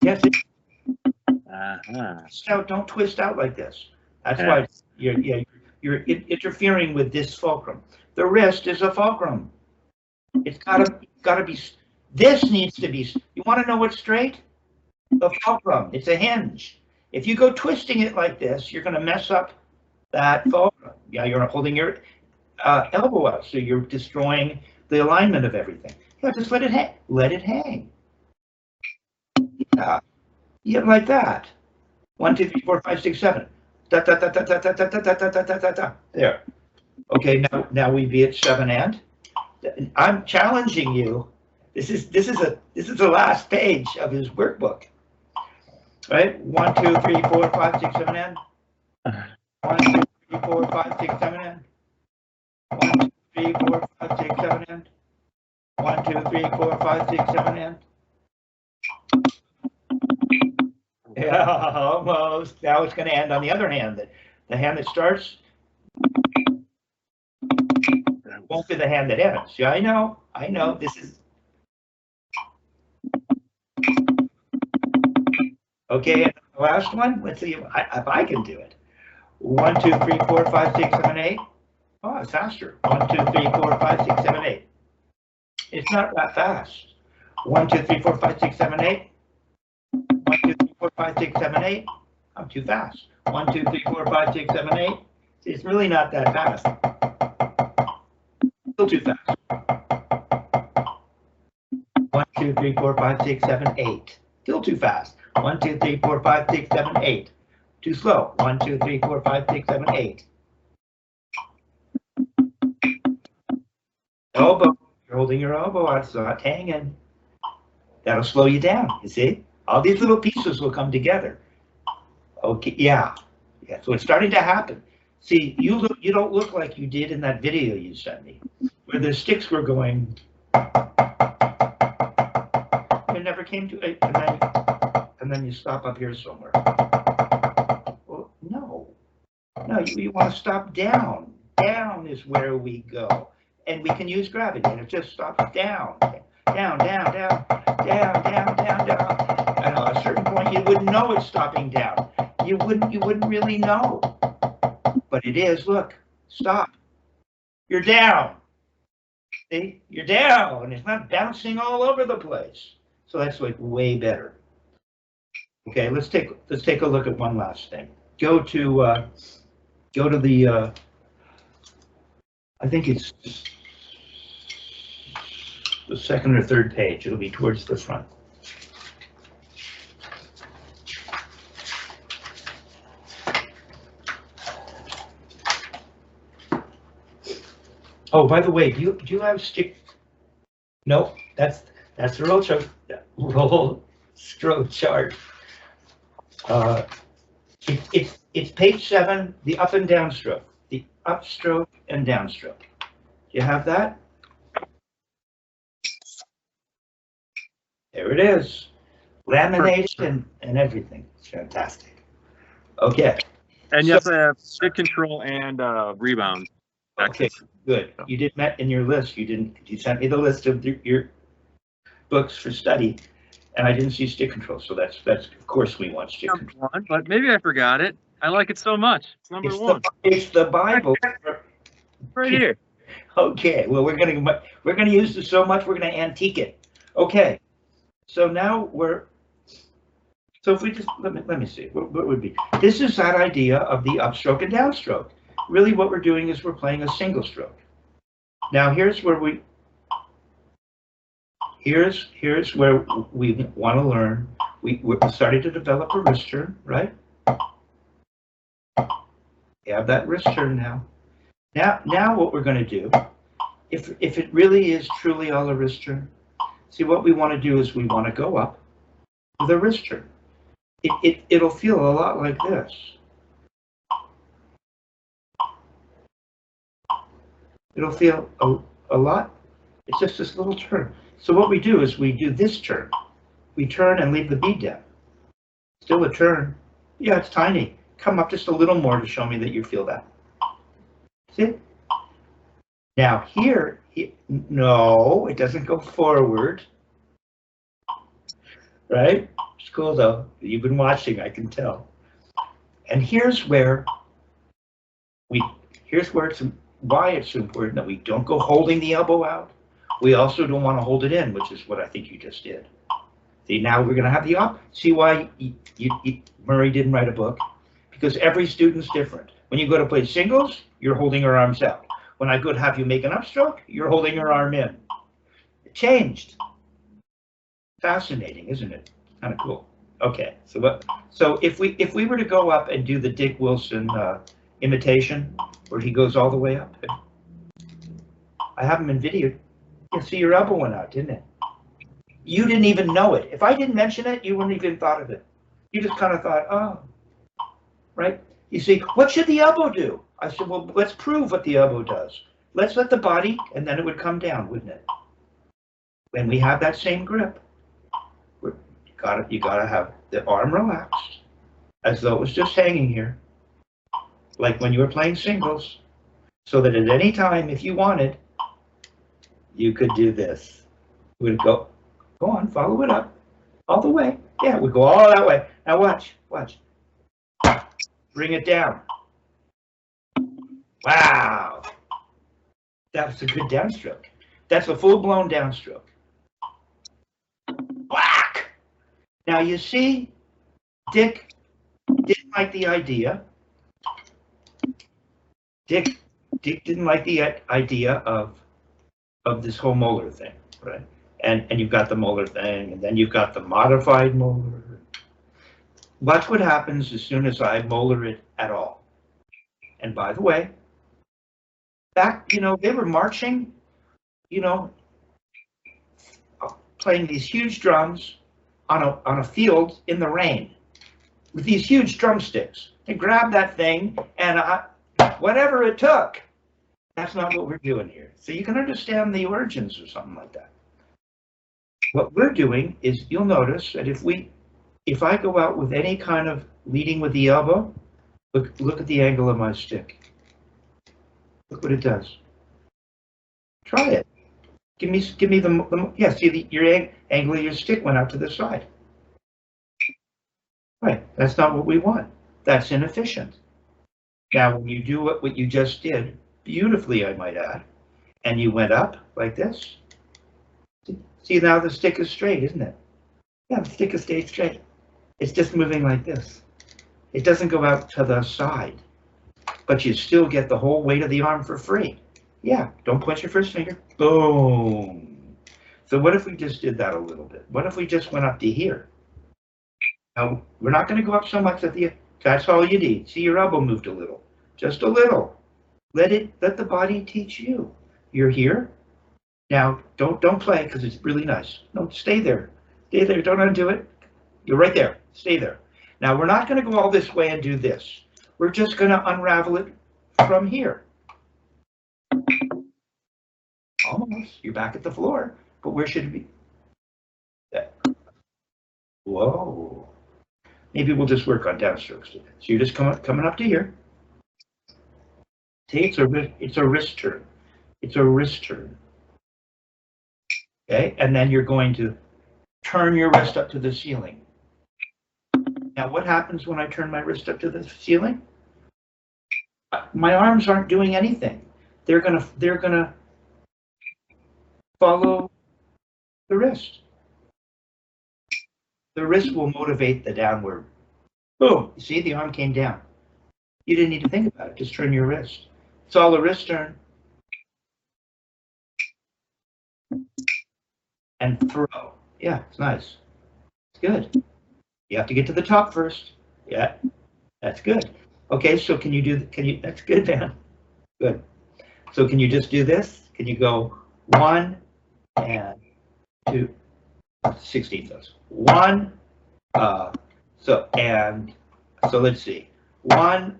Yes. So don't twist out like this. That's why you're interfering with this fulcrum. The wrist is a fulcrum. It's gotta be. This needs to be. You want to know what's straight? The fulcrum. It's a hinge. If you go twisting it like this, you're going to mess up that fulcrum. Yeah, you're holding your elbow up, so you're destroying the alignment of everything. Yeah, just let it hang. Let it hang. Yeah, like that. 1, 2, 3, 4, 5, 6, 7. Da da da da da da da da da da da da da. There. Okay, now we be at 7 and. I'm challenging you. This is the last page of his workbook. Right? 1, 2, 3, 4, 5, 6, 7 and. 1, 2, 3, 4, 5, 6, 7 and. 1, 2, 3, 4, 5, 6, 7 and. 1, 2, 3, 4, 5, 6, 7 and. Yeah, almost. Now it's going to end on the other hand. The hand that starts won't be the hand that ends. Yeah, I know. This is okay. And the last one. Let's see if I can do it. 1, 2, 3, 4, 5, 6, 7, 8. Oh, it's faster. 1, 2, 3, 4, 5, 6, 7, 8. It's not that fast. 1, 2, 3, 4, 5, 6, 7, 8. 1, 2, 3, 4, 5, 6, 7, 8. I'm too fast. 1, 2, 3, 4, 5, 6, 7, 8. It's really not that fast. Still too fast. 1, 2, 3, 4, 5, 6, 7, 8. Still too fast. 1, 2, 3, 4, 5, 6, 7, 8. Too slow. 1, 2, 3, 4, 5, 6, 7, 8. Elbow. You're holding your elbow out, so it's hanging. That'll slow you down, you see? All these little pieces will come together. Okay, yeah. So it's starting to happen. See, you don't look like you did in that video you sent me, where the sticks were going. It never came to it, and then you stop up here somewhere. Well, no, you want to stop down. Down is where we go, and we can use gravity, and it just stops down, down, down, down, down, down, down, down. And at a certain point, you wouldn't know it's stopping down. You wouldn't really know. But it is. Look, stop. You're down. See, you're down. It's not bouncing all over the place. So that's like way better. Okay, let's take a look at one last thing. Go to the. I think it's the second or third page. It'll be towards the front. Oh, by the way, do you have stick? No, that's the roll stroke chart. It's page 7, the up and down stroke, the upstroke and downstroke. Do you have that? There it is, laminated and everything. It's fantastic. Okay. And yes, I have stick control and rebound. Okay, good. You did met in your list. You sent me the list of your books for study, and I didn't see stick control. So that's of course we want stick control. But maybe I forgot it. I like it so much. It's number 1. It's the Bible. Right here. Okay. Well, we're gonna use this so much we're gonna antique it. Okay. So now So if we just let me see what would be. This is that idea of the upstroke and downstroke. Really, what we're doing is we're playing a single stroke. Now here's where we want to learn. We're starting to develop a wrist turn, right? You have that wrist turn now. Now what we're going to do if it really is truly all a wrist turn, see what we want to do is we want to go up with a wrist turn. It'll feel a lot like this. It'll feel a lot. It's just this little turn. So what we do is we do this turn. We turn and leave the bead down. Still a turn. Yeah, it's tiny. Come up just a little more to show me that you feel that. See? Now here, no, it doesn't go forward. Right? It's cool though. You've been watching, I can tell. And here's where why it's so important that we don't go holding the elbow out. We also don't want to hold it in, which is what I think you just did. See, now we're going to have the see why Murray didn't write a book? Because every student's different. When you go to play singles, you're holding your arms out. When I go to have you make an upstroke, you're holding your arm in. It changed. Fascinating, isn't it? Kind of cool. Okay, so if we were to go up and do the Dick Wilson imitation, where he goes all the way up, I have him in video. You see your elbow went out, didn't it? You didn't even know it. If I didn't mention it, you wouldn't even thought of it. You just kind of thought, oh, right? You see, what should the elbow do? I said, well, let's prove what the elbow does. Let's let the body, and then it would come down, wouldn't it? When we have that same grip, you gotta have the arm relaxed, as though it was just hanging here, like when you were playing singles, so that at any time, if you wanted, you could do this. We'd go on, follow it up, all the way. Yeah, we go all that way. Now watch. Bring it down. Wow. That was a good downstroke. That's a full-blown downstroke. Whack! Now you see, Dick didn't like the idea. Dick didn't like the idea of this whole molar thing, right? And you've got the molar thing, and then you've got the modified molar. Watch what happens as soon as I molar it at all. And by the way, back, they were marching, playing these huge drums on a field in the rain with these huge drumsticks. They grabbed that thing and whatever it took. That's not what we're doing here. So you can understand the origins or something like that. What we're doing is, you'll notice that if I go out with any kind of leading with the elbow, look at the angle of my stick. Look what it does. Try it. Give me the yeah. See your angle of your stick went out to the side. Right. That's not what we want. That's inefficient. Now, when you do what you just did, beautifully, I might add, and you went up like this. See, now the stick is straight, isn't it? Yeah, the stick is stayed straight. It's just moving like this. It doesn't go out to the side, but you still get the whole weight of the arm for free. Yeah, don't point your first finger. Boom. So what if we just did that a little bit? What if we just went up to here? Now, we're not going to go up so much at that's all you need. See, your elbow moved a little, just a little. Let the body teach you. You're here. Now, don't play because it's really nice. No, stay there. Stay there. Don't undo it. You're right there. Stay there. Now, we're not going to go all this way and do this. We're just going to unravel it from here. Almost. You're back at the floor. But where should it be? Whoa. Maybe we'll just work on downstrokes. So you're just coming up to here. See, it's a wrist turn. It's a wrist turn. Okay, and then you're going to turn your wrist up to the ceiling. Now, what happens when I turn my wrist up to the ceiling? My arms aren't doing anything. They're gonna follow the wrist. The wrist will motivate the downward. Boom! You see, the arm came down. You didn't need to think about it. Just turn your wrist. It's all a wrist turn. And throw. Yeah, it's nice. It's good. You have to get to the top first. Yeah, that's good. Okay, so can you, that's good, man. Good. So can you just do this? Can you go 1 and 2, 16th notes. 1, so let's see. 1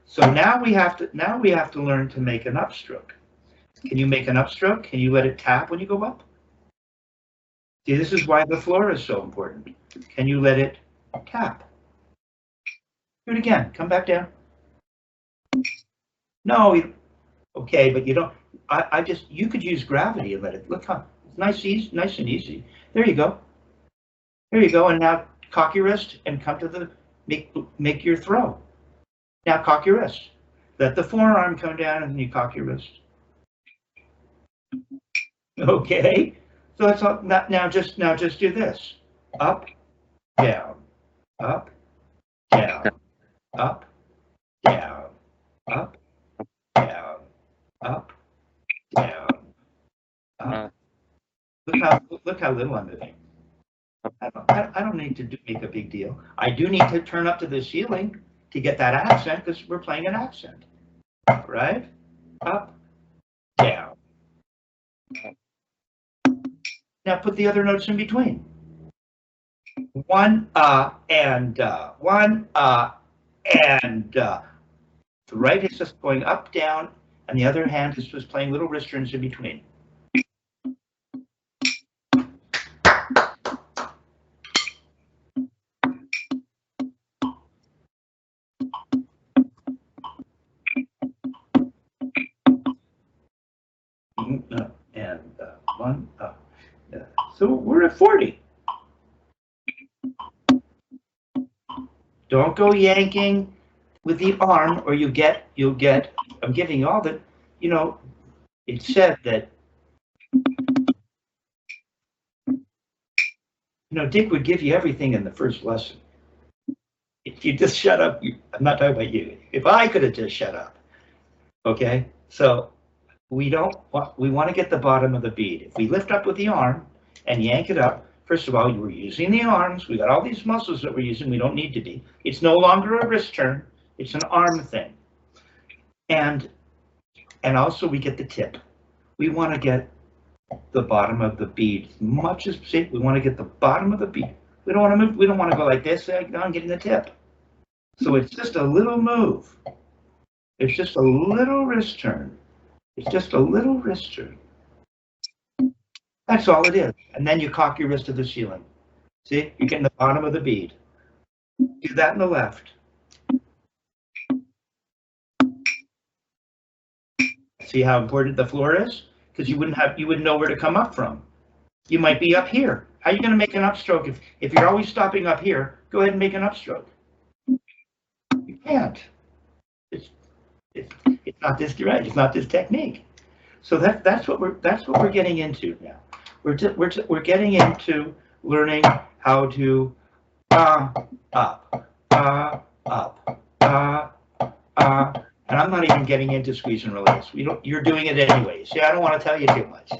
so now we have to learn to make an upstroke. Can you make an upstroke? Can you let it tap when you go up? See, this is why the floor is so important. Can you let it tap? Do it again. Come back down. No, okay, but you don't. You could use gravity and let it. Look how nice and easy. There you go. There you go. And now cock your wrist and come to the make your throw. Now cock your wrist. Let the forearm come down and then you cock your wrist. Okay. So that's all. Now just do this. Up, down, up, down, up, down, up, down, up, down, up. Look how little I'm moving. I don't need to make a big deal. I do need to turn up to the ceiling to get that accent because we're playing an accent, right? Up, down. Now put the other notes in between. 1 and 1 and the right is just going up, down, and the other hand is just playing little wrist turns in between. And 1 so we're at 40. Don't go yanking with the arm or you'll get, I'm giving you all the, it said that, Dick would give you everything in the first lesson. If you just shut up, I'm not talking about you. If I could have just shut up, okay? So we want to get the bottom of the bead. If we lift up with the arm and yank it up, first of all, we're using the arms. We got all these muscles that we're using. We don't need to be. It's no longer a wrist turn. It's an arm thing. And also we get the tip. We want to get the bottom of the bead as much as we want to get the bottom of the bead. We don't want to move. We don't want to go like this. Now I'm getting the tip. So it's just a little move. It's just a little wrist turn. It's just a little wrist turn. That's all it is. And then you cock your wrist to the ceiling. See, you're getting the bottom of the bead. Do that in the left. See how important the floor is? Because you wouldn't know where to come up from. You might be up here. How are you going to make an upstroke if you're always stopping up here? Go ahead and make an upstroke. You can't. It's not this direct. It's not this technique. So that's what we're getting into now. We're getting into learning how to up, and I'm not even getting into squeeze and release. You're doing it anyway. See, I don't want to tell you too much.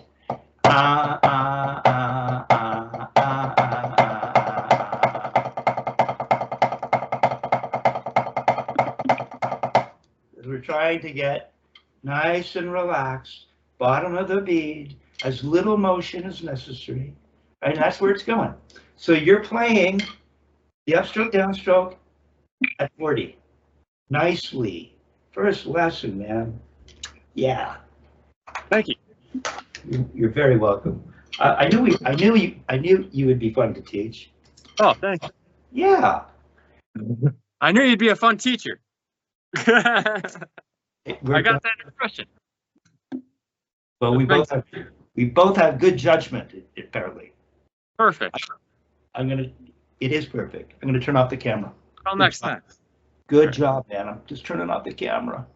We're trying to get nice and relaxed, bottom of the bead, as little motion as necessary, and that's where it's going. So you're playing the upstroke, downstroke at 40. Nicely. First lesson, man. Yeah. Thank you. You're very welcome. I knew you would be fun to teach. Oh, thanks. Yeah. I knew you'd be a fun teacher. I got that impression. Well, we both have good judgment, apparently. Perfect. It is perfect. I'm gonna turn off the camera. Until next time. Good job, man. I'm just turning off the camera.